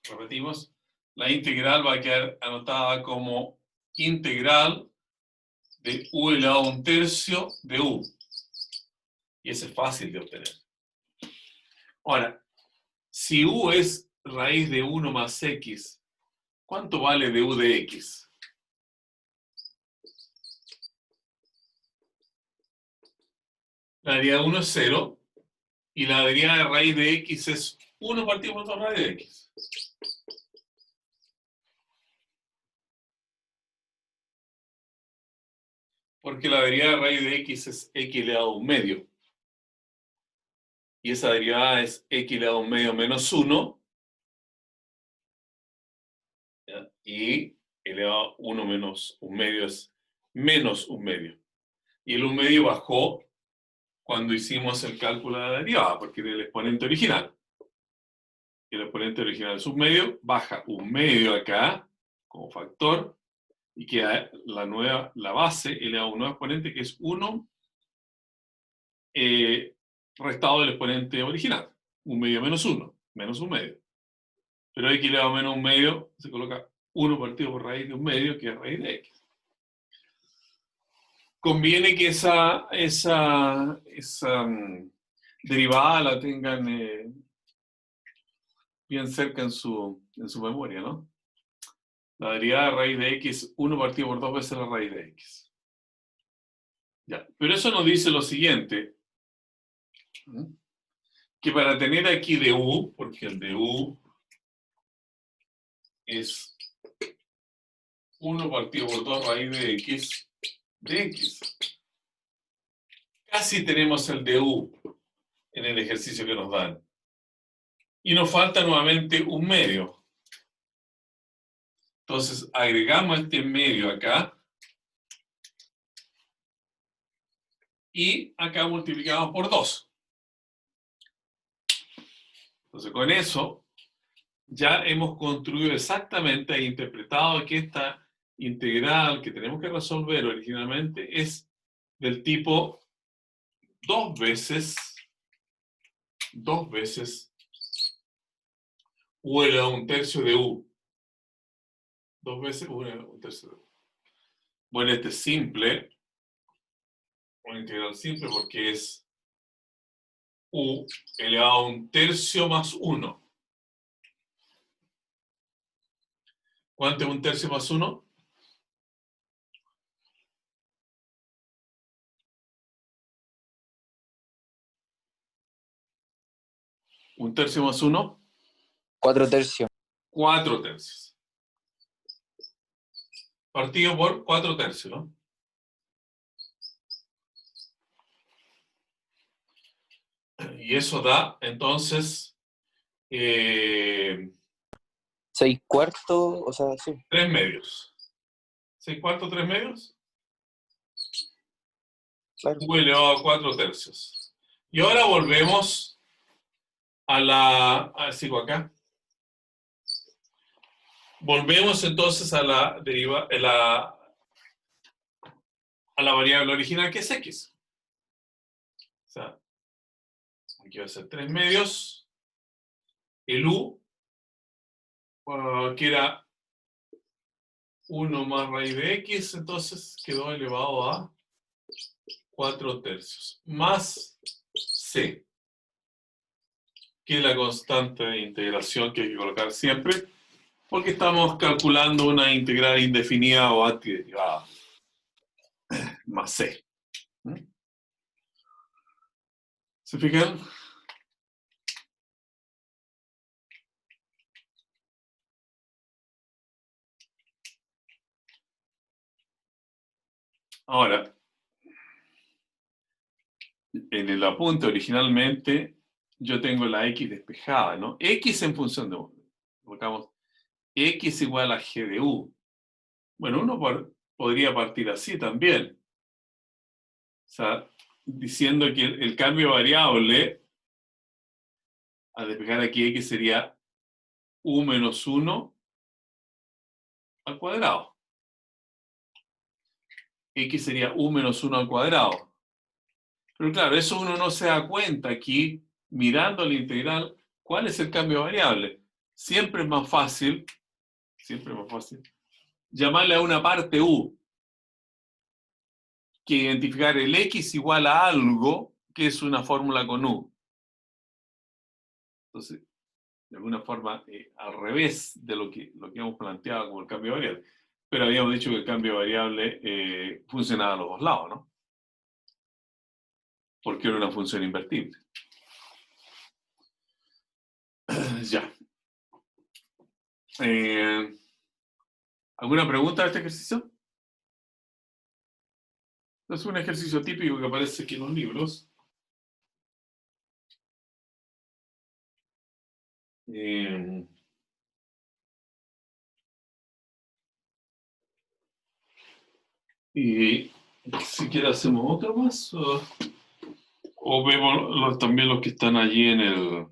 repetimos, la integral va a quedar anotada como integral de u elevado a un tercio de u. Y eso es fácil de obtener. Ahora, si u es raíz de 1 más x, ¿cuánto vale de u de x? La derivada de 1 es 0, y la derivada de raíz de x es 1 partido por 2 raíz de x. Porque la derivada de raíz de x es x elevado a un medio. Y esa derivada es x elevado a un medio menos 1. ¿Ya? Y elevado a 1 menos un medio es menos un medio. Y el un medio bajó cuando hicimos el cálculo de la derivada, porque era el exponente original. Y el exponente original es un medio, baja un medio acá como factor, y queda la base elevado a un nuevo exponente que es 1 restado del exponente original. Un medio menos 1, menos un medio. Pero x elevado a menos un medio se coloca 1 partido por raíz de un medio, que es raíz de x. Conviene que esa derivada la tengan bien cerca en su memoria, ¿no? La derivada de raíz de x, 1 partido por 2 veces la raíz de x. Ya, pero eso nos dice lo siguiente, que para tener aquí du, porque el du es 1 partido por 2 raíz de x, casi tenemos el du en el ejercicio que nos dan. Y nos falta nuevamente un medio. Entonces agregamos este medio acá y acá multiplicamos por 2. Entonces con eso ya hemos construido exactamente e interpretado que esta integral que tenemos que resolver originalmente es del tipo 2 veces u elevado a un tercio de u. 2 veces u elevado a un tercio de u. Bueno, este es simple, una integral simple porque es u elevado a un tercio más 1. ¿Cuánto es un tercio más 1? ¿Un tercio más 1? 4 tercios. 4 tercios. Partido por 4 tercios, ¿no? Y eso da, entonces, 6 cuartos, o sea, sí. 3 medios. 6 cuartos, 3 medios. Claro. U elevado a 4 tercios. Y ahora volvemos a la... sigo acá. Volvemos entonces a la variable original que es x. O sea, aquí va a ser 3 medios. El u, que era 1 más raíz de x, entonces quedó elevado a 4 tercios. Más c, que es la constante de integración que hay que colocar siempre, porque estamos calculando una integral indefinida o antiderivada. Más c. ¿Se fijan? Ahora, en el apunte originalmente yo tengo la x despejada, ¿no? X en función de 1. Colocamos x igual a g de u. Bueno, uno podría partir así también. O sea, diciendo que el cambio variable a despejar aquí x sería u menos 1 al cuadrado. X sería u menos 1 al cuadrado. Pero claro, eso uno no se da cuenta aquí, mirando la integral, cuál es el cambio variable. Siempre es más fácil llamarle a una parte u que identificar el x igual a algo que es una fórmula con u. Entonces, de alguna forma, al revés de lo que hemos planteado como el cambio variable. Pero habíamos dicho que el cambio variable funcionaba a los dos lados, ¿no? Porque era una función invertible. Ya. ¿Alguna pregunta de este ejercicio? Es un ejercicio típico que aparece aquí en los libros. Y si quiere hacemos otro más o vemos también los que están allí en el...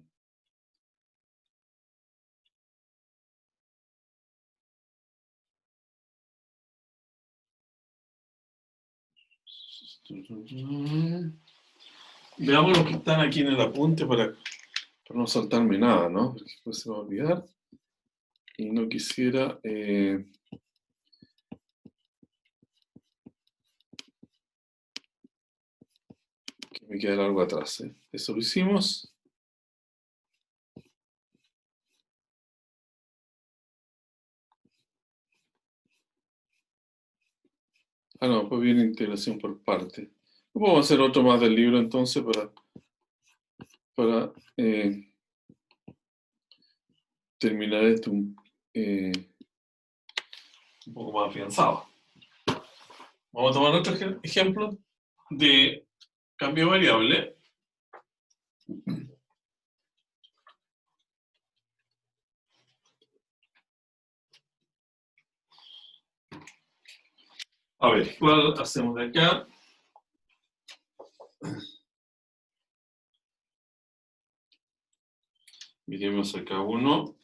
Veamos los que están aquí en el apunte para no saltarme nada, ¿no? Porque después se me va a olvidar. Y no quisiera... que me quede algo atrás. Eso lo hicimos. Ah, no, pues viene integración por parte. Vamos a hacer otro más del libro entonces para terminar esto un poco más afianzado. Vamos a tomar otro ejemplo de cambio de variable. A ver, ¿cuál hacemos de acá? Miremos acá uno.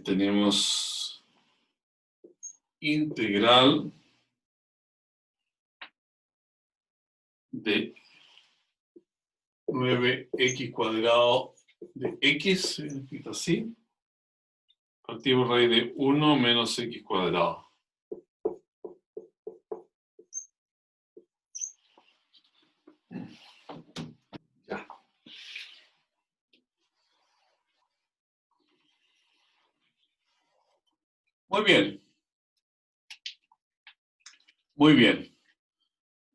Tenemos integral de 9x cuadrado de x, se escrito así, partimos raíz de 1 menos x cuadrado. Ya. Muy bien. Muy bien.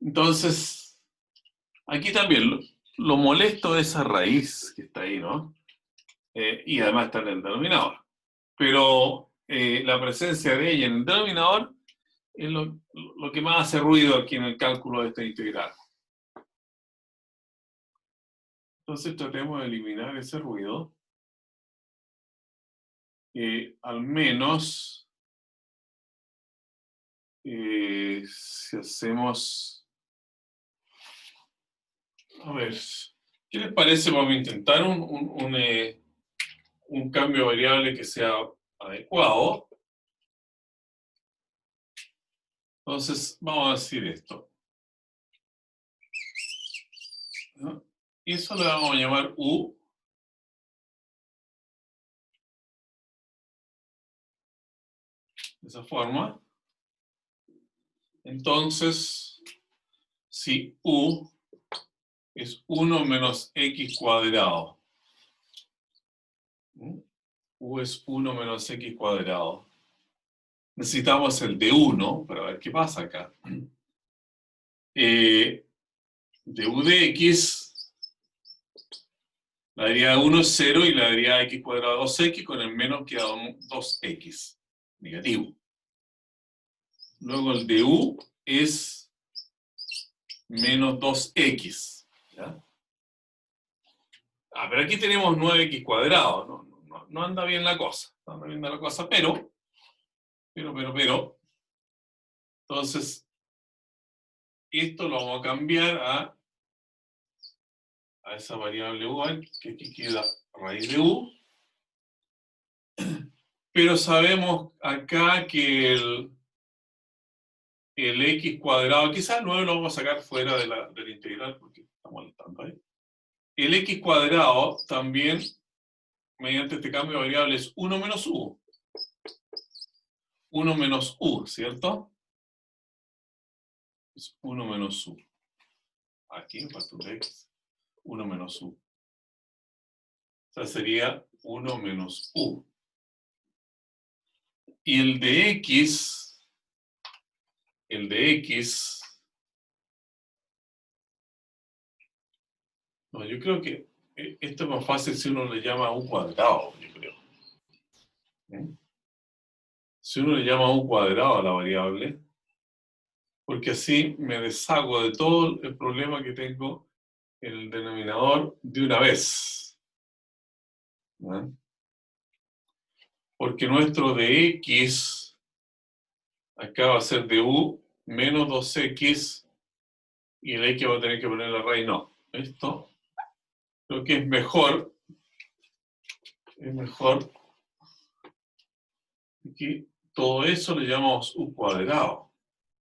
Entonces, aquí también lo molesto de esa raíz que está ahí, ¿no? Y además está en el denominador. Pero la presencia de ella en el denominador es lo que más hace ruido aquí en el cálculo de esta integral. Entonces tratemos de eliminar ese ruido. Al menos si hacemos... A ver, ¿qué les parece? Vamos a intentar un cambio de variable que sea adecuado. Entonces, vamos a decir esto, ¿no? Y eso le vamos a llamar U. De esa forma. Entonces, si U es 1 menos x cuadrado, ¿no? U es 1 menos x cuadrado. Necesitamos el de 1 para ver qué pasa acá. De U de x, la derivada de 1 es 0 y la derivada de x cuadrado 2x, con el menos queda 2x, negativo. Luego el de U es menos 2x. ¿Ya? Pero aquí tenemos 9x cuadrado, no anda bien la cosa, no anda bien la cosa, pero, entonces, esto lo vamos a cambiar a esa variable u, que aquí queda raíz de u, pero sabemos acá que el x cuadrado, quizás el 9 lo vamos a sacar fuera de la integral porque está molestando ahí. El x cuadrado también, mediante este cambio de variable, es 1 menos u. 1 menos u, ¿cierto? Es 1 menos u. Aquí me falta un x. 1 menos u. O sea, sería 1 menos u. Y el de x, no, yo creo que esto es más fácil si uno le llama u cuadrado, yo creo. Si uno le llama u cuadrado a la variable, porque así me deshago de todo el problema que tengo en el denominador de una vez. ¿No? Porque nuestro de x acá va a ser de u menos 2x y el x va a tener que poner la raíz. No, esto creo que es mejor que todo eso le llamamos u cuadrado.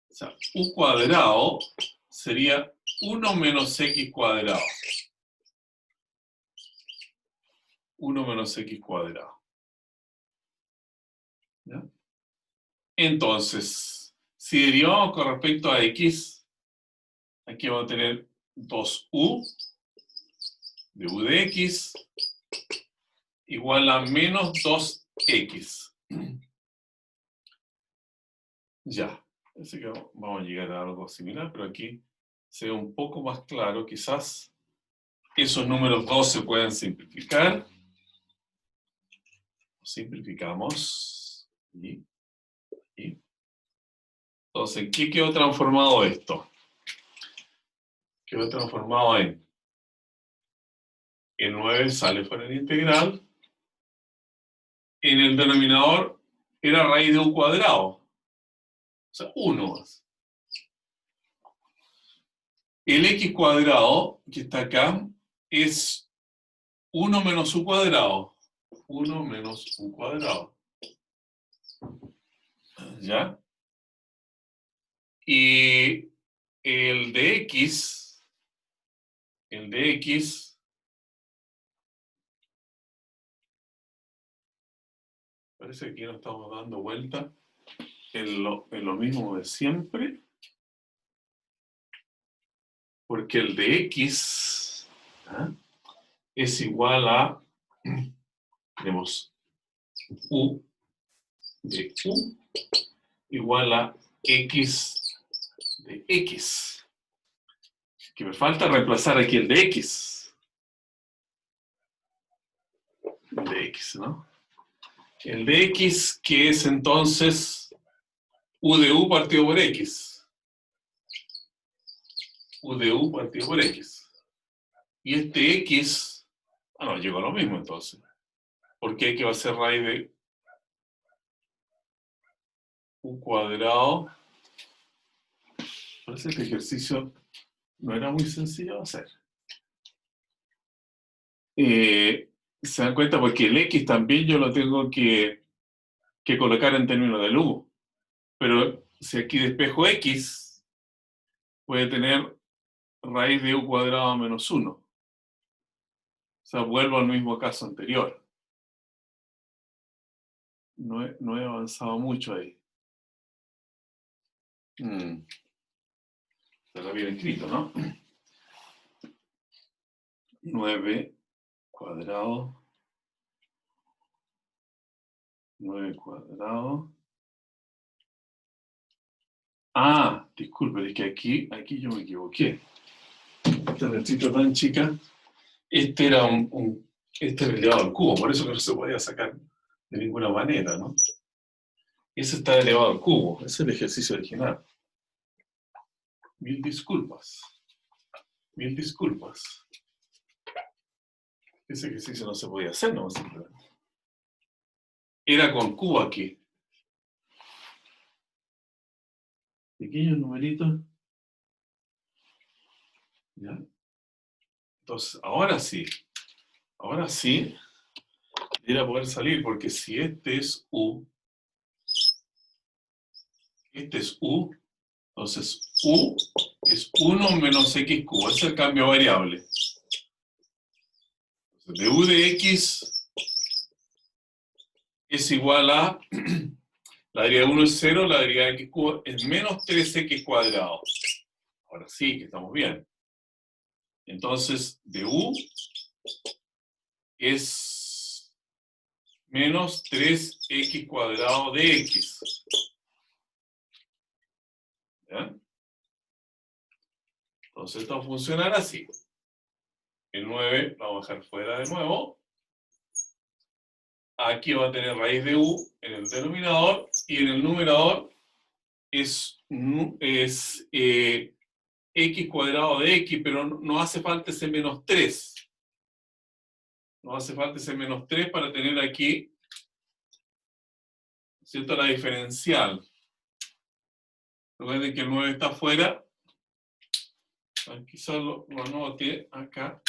O sea, u cuadrado sería 1 menos x cuadrado. 1 menos x cuadrado. ¿Ya? Entonces, si derivamos con respecto a x, aquí vamos a tener 2u de u de x igual a menos 2x. Ya, así que vamos a llegar a algo similar, pero aquí se ve un poco más claro. Quizás esos números 2 se pueden simplificar. Simplificamos. Y. Entonces, ¿en qué quedó transformado esto? Quedó transformado en el 9 sale fuera del integral. En el denominador era raíz de u cuadrado. O sea, 1 más. El x cuadrado, que está acá, es 1 menos u cuadrado. 1 menos u cuadrado. ¿Ya? Y el de x, parece que aquí nos estamos dando vuelta en lo mismo de siempre, porque el de x es igual a, tenemos u de u igual a x de x. Que me falta reemplazar aquí el de x. El de x, ¿no? El de x, que es entonces u de u partido por x. U de u partido por x. Y este x, no, llegó a lo mismo entonces. Porque x va a ser raíz de u cuadrado. Parece que este ejercicio no era muy sencillo de hacer. Se dan cuenta porque el x también yo lo tengo que colocar en términos del u. Pero si aquí despejo x, puede tener raíz de u cuadrado menos 1. O sea, vuelvo al mismo caso anterior. No he avanzado mucho ahí. Está bien escrito, ¿no? 9 cuadrado. 9 cuadrado. Ah, disculpe, es que aquí yo me equivoqué. Esta letrita tan chica. Este era este era elevado al cubo, por eso que no se podía sacar de ninguna manera, ¿no? Ese está elevado al cubo, ese es el ejercicio original. Mil disculpas. Mil disculpas. Ese ejercicio no se podía hacer, no, simplemente. Era con cubo aquí. Pequeños numeritos. ¿Ya? Entonces, ahora sí debería poder salir, porque si este es u, entonces u es 1 menos x cubo, ese es el cambio variable. Entonces, de u de x es igual a, la derivada de 1 es 0, la derivada de x cubo es menos 3x cuadrado. Ahora sí, que estamos bien. Entonces, de u es menos 3x cuadrado de x. ¿Ya? Entonces esto va a funcionar así. El 9 lo vamos a dejar fuera de nuevo. Aquí va a tener raíz de u en el denominador y en el numerador es x cuadrado de x, pero no hace falta ese menos 3. No hace falta ese menos 3 para tener aquí, ¿cierto?, la diferencial. Recuerden que el 9 está afuera. Quizás lo anote acá.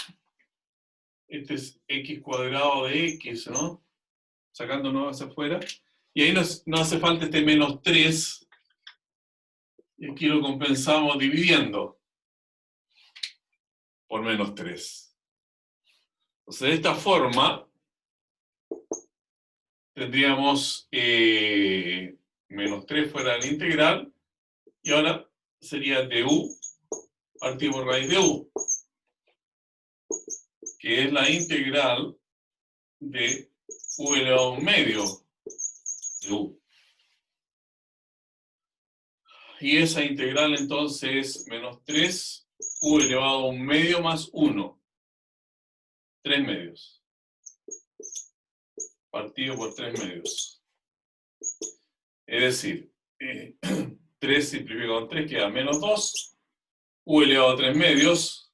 Este es x cuadrado de x, ¿no? Sacando 9 hacia afuera. Y ahí no hace falta este menos 3. Y aquí lo compensamos dividiendo por menos 3. Entonces, de esta forma, tendríamos menos 3 fuera del integral. Y ahora sería du partido por raíz de u, que es la integral de u elevado a un medio de u. Y esa integral entonces es menos 3 u elevado a un medio más 1. 3 medios. Partido por 3 medios. Es decir, 3 simplificado con 3 queda menos 2. U elevado a 3 medios.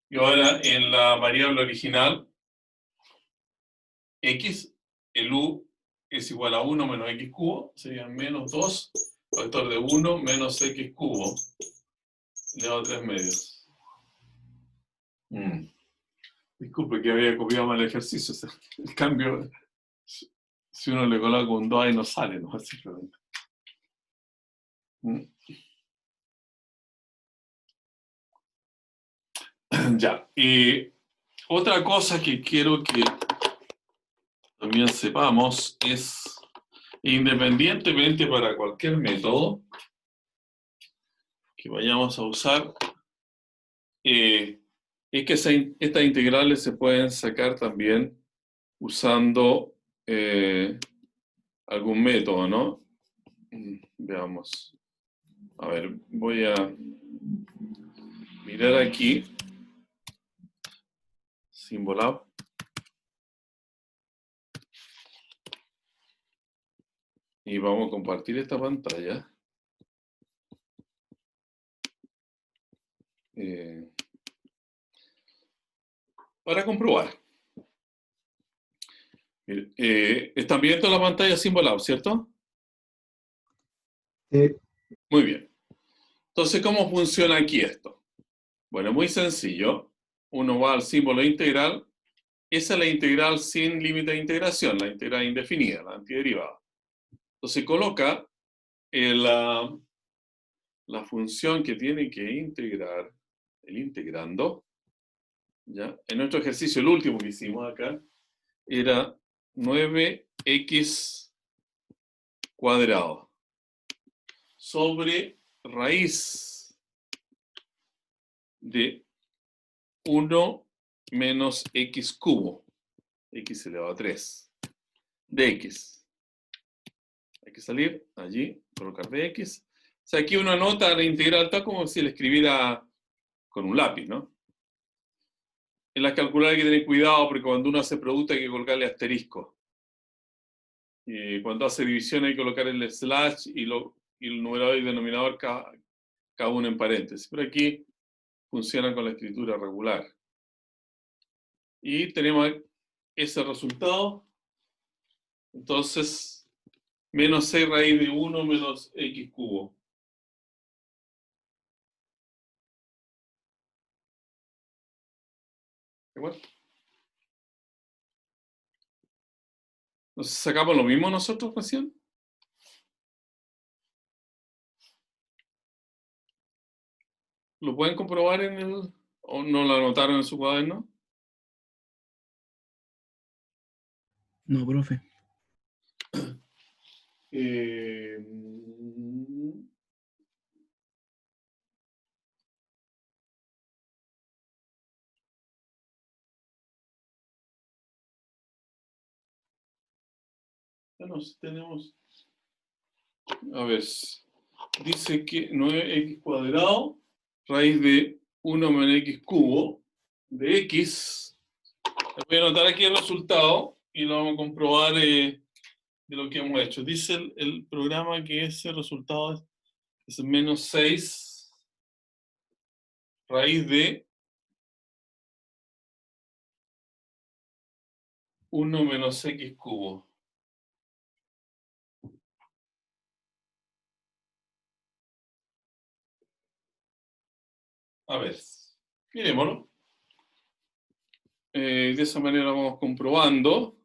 Y ahora en la variable original, x, el u es igual a 1 menos x cubo. Sería menos 2, factor de 1 menos x cubo. Elevado a 3 medios. Disculpe que había copiado mal el ejercicio. O sea, el cambio, si uno le coloca un 2 ahí no sale, ¿no? Simplemente. Ya. Y otra cosa que quiero que también sepamos es, independientemente para cualquier método que vayamos a usar, es que estas integrales se pueden sacar también usando algún método, ¿no? Veamos. A ver, voy a mirar aquí. Symbolab. Y vamos a compartir esta pantalla. Para comprobar. ¿Están viendo la pantalla Symbolab, cierto? Sí. Muy bien. Entonces, ¿cómo funciona aquí esto? Bueno, muy sencillo. Uno va al símbolo integral. Esa es la integral sin límite de integración, la integral indefinida, la antiderivada. Entonces coloca la función que tiene que integrar, el integrando, ¿ya? En nuestro ejercicio, el último que hicimos acá, era 9x cuadrado sobre raíz de 1 menos x cubo, x elevado a 3, de x. Hay que salir allí, colocar de x. O sea, aquí uno anota la integral tal como si la escribiera con un lápiz, ¿no? En las calculadoras hay que tener cuidado porque cuando uno hace producto hay que colocarle asterisco. Y cuando hace división hay que colocar el slash y el numerador y el denominador cada uno en paréntesis. Pero aquí funciona con la escritura regular. Y tenemos ese resultado. Entonces, menos 6 raíz de 1 menos x cubo. ¿De acuerdo? Entonces, ¿sacamos lo mismo nosotros recién? ¿Lo pueden comprobar o no lo anotaron en su cuaderno? No, profe. Bueno, si tenemos, a ver, dice que 9x cuadrado, raíz de 1 menos x cubo, de x. Voy a anotar aquí el resultado y lo vamos a comprobar de lo que hemos hecho. Dice el programa que ese resultado es menos 6 raíz de 1 menos x cubo. A ver, miremoslo. De esa manera vamos comprobando.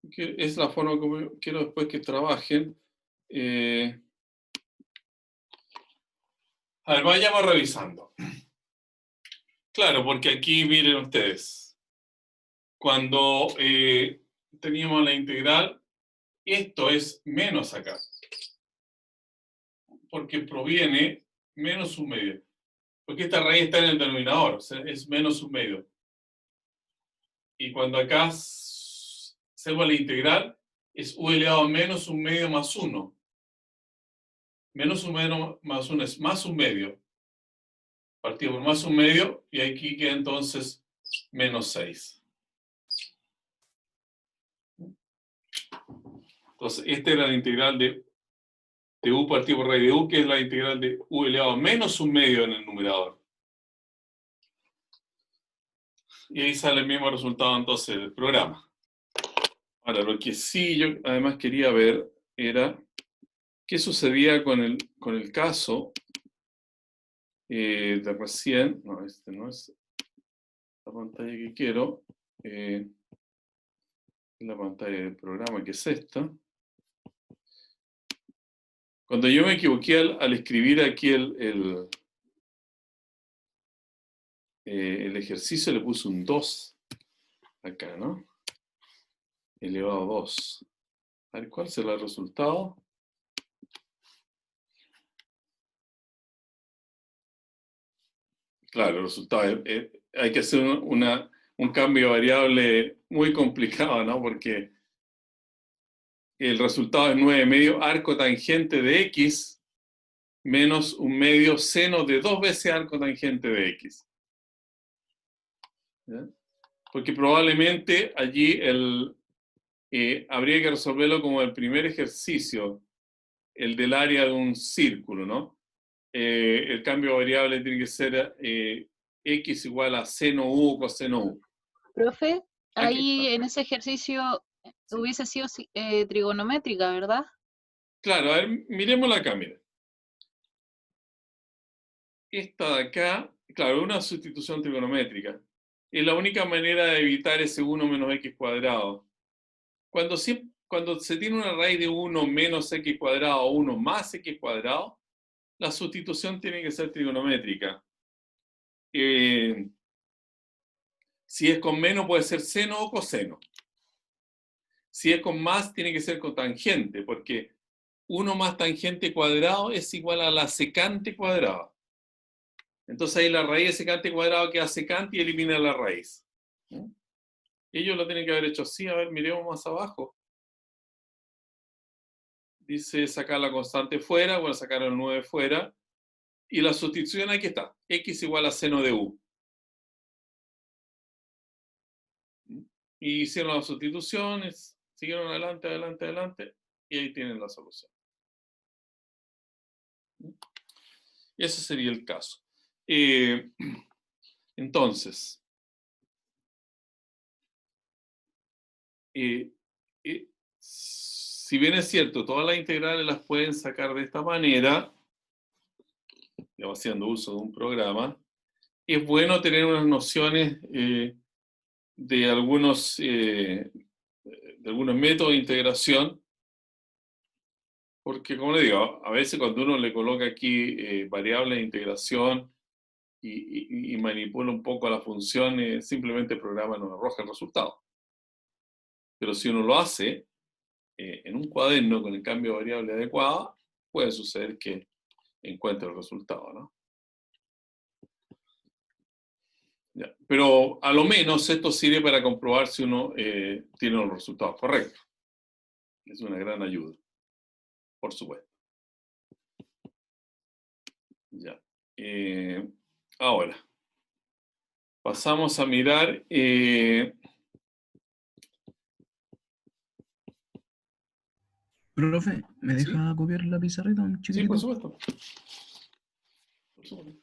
Que es la forma como quiero después que trabajen. A ver, vayamos revisando. Claro, porque aquí miren ustedes. Cuando teníamos la integral, esto es menos acá. Porque proviene menos un medio. Porque esta raíz está en el denominador, o sea, es menos un medio. Y cuando acá hacemos la integral, es u elevado a menos un medio más 1. Menos un medio más 1 es más un medio. Partido por más un medio, y aquí queda entonces menos 6. Entonces, esta era la integral de u partido por raíz de u, que es la integral de u elevado a menos un medio en el numerador. Y ahí sale el mismo resultado entonces del programa. Ahora, lo que sí yo además quería ver era qué sucedía con el caso de recién. No, este no es la pantalla que quiero. Es la pantalla del programa, que es esta. Cuando yo me equivoqué al escribir aquí el ejercicio, le puse un 2 acá, ¿no? Elevado a 2. A ver, ¿cuál será el resultado? Claro, el resultado hay que hacer un cambio de variable muy complicado, ¿no? Porque el resultado es 9 medio arco tangente de x menos un medio seno de 2 veces arco tangente de x. ¿Ya? Porque probablemente allí habría que resolverlo como el primer ejercicio, el del área de un círculo, ¿no? El cambio de variable tiene que ser x igual a seno u o coseno u. Profe, Aquí ahí está. en ese ejercicio Sí. hubiese sido trigonométrica, ¿verdad? Claro, a ver, miremosla acá, mira. Esta de acá, claro, una sustitución trigonométrica. Es la única manera de evitar ese 1 menos x cuadrado. Cuando se tiene una raíz de 1 menos x cuadrado o 1 más x cuadrado, la sustitución tiene que ser trigonométrica. Si es con menos, puede ser seno o coseno. Si es con más, tiene que ser con tangente, porque 1 más tangente cuadrado es igual a la secante cuadrada. Entonces ahí la raíz de secante cuadrado queda secante y elimina la raíz. Ellos lo tienen que haber hecho así. A ver, miremos más abajo. Dice sacar la constante fuera, bueno, sacar el 9 fuera. Y la sustitución aquí está. X igual a seno de u. Y hicieron las sustituciones, siguieron adelante, adelante, adelante, y ahí tienen la solución. Ese sería el caso. Entonces, si bien es cierto, todas las integrales las pueden sacar de esta manera, haciendo uso de un programa, es bueno tener unas nociones de algunos métodos de integración, porque, como le digo, a veces cuando uno le coloca aquí variables de integración y manipula un poco la función, simplemente el programa nos arroja el resultado. Pero si uno lo hace en un cuaderno con el cambio de variable adecuado, puede suceder que encuentre el resultado, ¿no? Ya. Pero a lo menos esto sirve para comprobar si uno tiene los resultados correctos. Es una gran ayuda, por supuesto. Ya. Ahora, pasamos a mirar. Profe, ¿me ¿Sí? deja copiar la pizarrita un Sí, chiquitito? por supuesto. Por supuesto.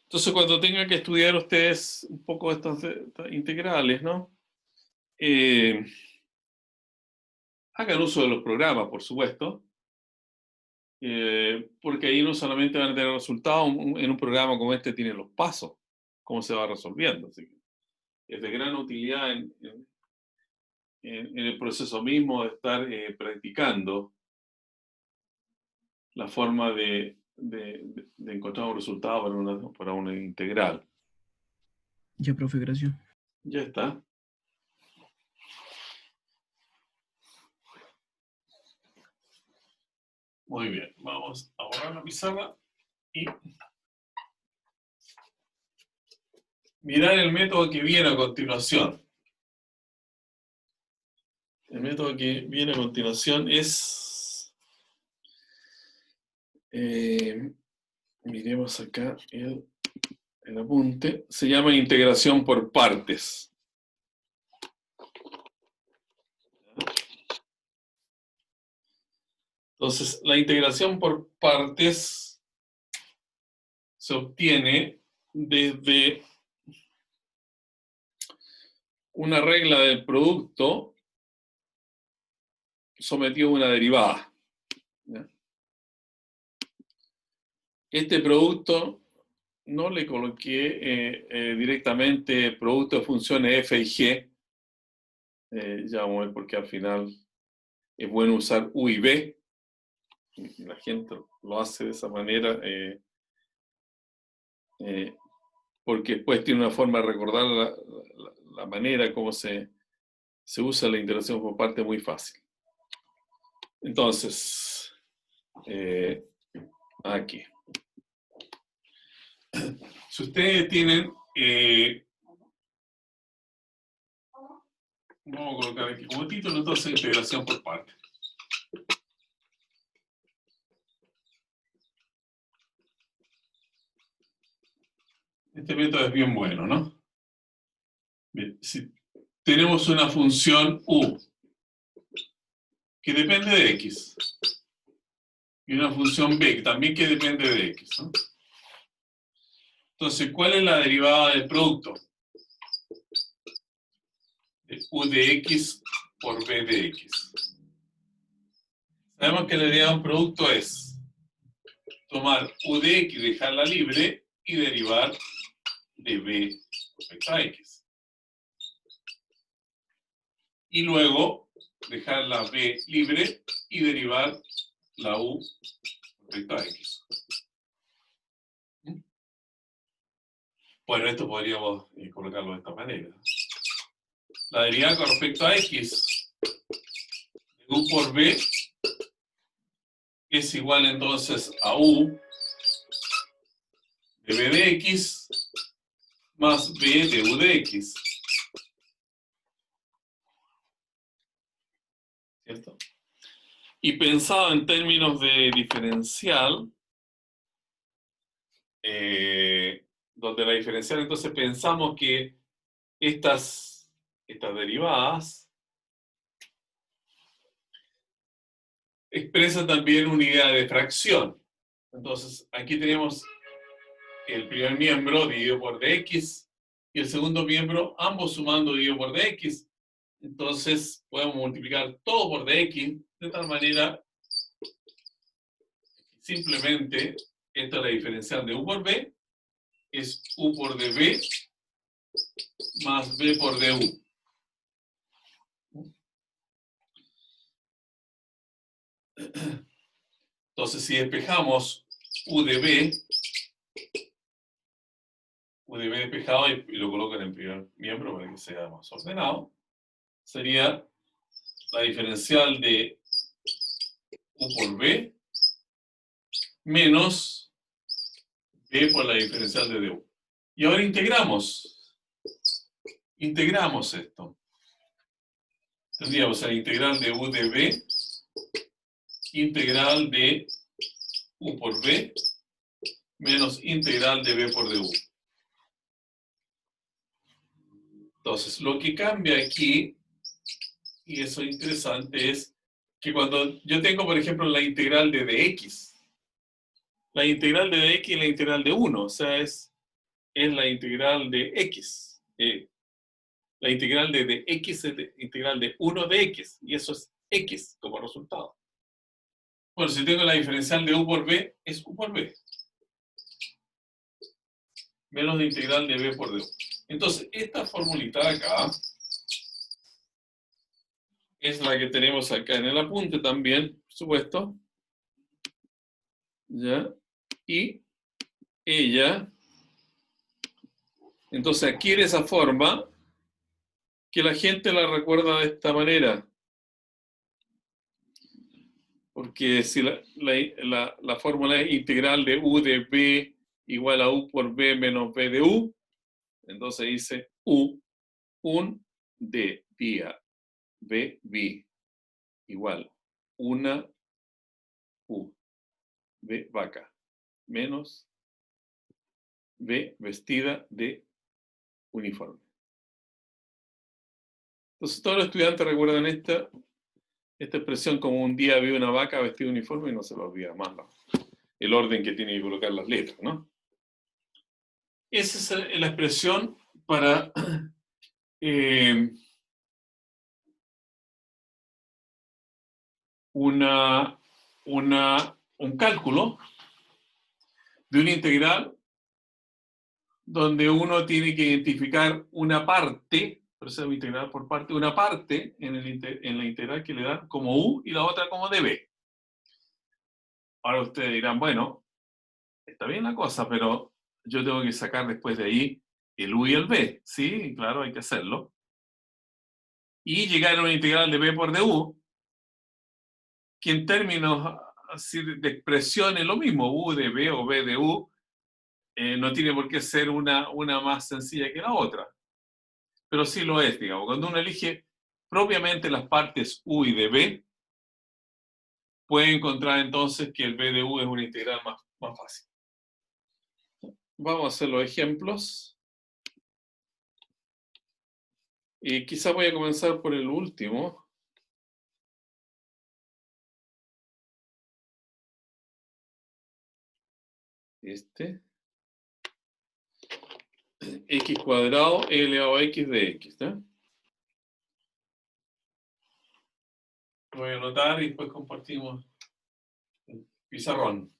Entonces, cuando tengan que estudiar ustedes un poco estas integrales, ¿no? Hagan uso de los programas, por supuesto, porque ahí no solamente van a tener resultados, en un programa como este tienen los pasos, cómo se va resolviendo. Así que es de gran utilidad en el proceso mismo de estar practicando la forma de encontrar un resultado para una integral. Ya, profe, gracias. Ya está. Muy bien, vamos a borrar la pizarra y mirar el método que viene a continuación. El método que viene a continuación es, miremos acá el apunte, se llama integración por partes. Entonces, la integración por partes se obtiene desde una regla del producto sometido a una derivada. ¿Ya? Este producto no le coloqué directamente producto de funciones f y g. Ya vamos a ver porque al final es bueno usar u y b. Y la gente lo hace de esa manera porque después tiene una forma de recordar la manera como se usa la integración por parte muy fácil. Entonces, aquí. Si ustedes tienen, vamos a colocar aquí como título, entonces, integración por parte. Este método es bien bueno, ¿no? Bien, si tenemos una función u que depende de x y una función b que también que depende de x, ¿no? Entonces, ¿cuál es la derivada del producto? De u de x por b de x. Sabemos que la derivada de un producto es tomar u de x, dejarla libre y derivar de b respecto a x. Y luego dejar la b libre y derivar la u respecto a x. Bueno, esto podríamos colocarlo de esta manera. La derivada con respecto a x de u por b es igual entonces a u de b de x más b de u de x. ¿Cierto? Y pensado en términos de diferencial, donde la diferencial entonces pensamos que estas derivadas expresan también unidad de fracción. Entonces, aquí tenemos el primer miembro dividido por dx y el segundo miembro, ambos sumando dividido por dx. Entonces, podemos multiplicar todo por dx de tal manera que simplemente esta es la diferencial de u por b, es u por db más b por du. Entonces, si despejamos u de b despejado y lo coloco en el primer miembro para que sea más ordenado, sería la diferencial de u por b menos b por la diferencial de du. Y ahora integramos esto. Tendríamos la integral de u de b, integral de u por b, menos integral de b por du. Entonces, lo que cambia aquí, y eso es interesante, es que cuando yo tengo, por ejemplo, la integral de dx, la integral de dx es la integral de 1, o sea, es la integral de x. La integral de dx es la integral de 1 de x, y eso es x como resultado. Bueno, si tengo la diferencial de u por b, es u por b. Menos la integral de b por du. Entonces, esta formulita de acá es la que tenemos acá en el apunte también, por supuesto. ¿Ya? Y ella, entonces adquiere esa forma que la gente la recuerda de esta manera. Porque si la fórmula es integral de u de b igual a u por b menos b de u, entonces dice u, 1 de día b, b, igual 1 u, b vaca, menos b vestida de uniforme. Entonces todos los estudiantes recuerdan esta expresión como un día vi una vaca vestida de uniforme y no se lo olvida más, ¿no? El orden que tiene que colocar las letras, ¿no? Esa es la expresión para un cálculo de una integral donde uno tiene que identificar una parte, por eso es integral por parte, una parte en la integral que le dan como u y la otra como db. Ahora ustedes dirán, bueno, está bien la cosa, pero yo tengo que sacar después de ahí el u y el b. Sí, claro, hay que hacerlo. Y llegar a una integral de b por du, que en términos así de expresión es lo mismo, u de b o b de u, no tiene por qué ser una más sencilla que la otra. Pero sí lo es, digamos. Cuando uno elige propiamente las partes u y de b, puede encontrar entonces que el b de u es una integral más fácil. Vamos a hacer los ejemplos. Y quizá voy a comenzar por el último. X cuadrado elevado a x de x, ¿no? Voy a anotar y después compartimos el pizarrón.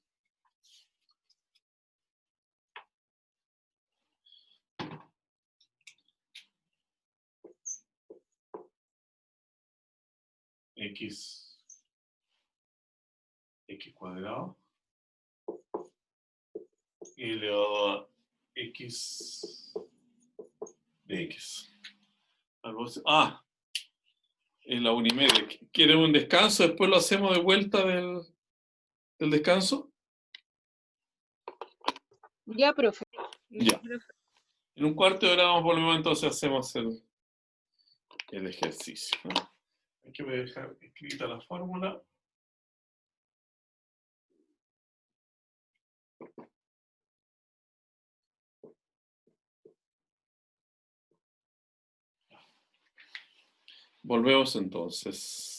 X cuadrado elevado a x de x. Es la 1:30. ¿Quieren un descanso? Después lo hacemos de vuelta del descanso. Ya, profe. Ya. En un cuarto de hora volvemos, entonces hacemos el ejercicio, ¿no? Aquí voy a dejar escrita la fórmula. Volvemos entonces.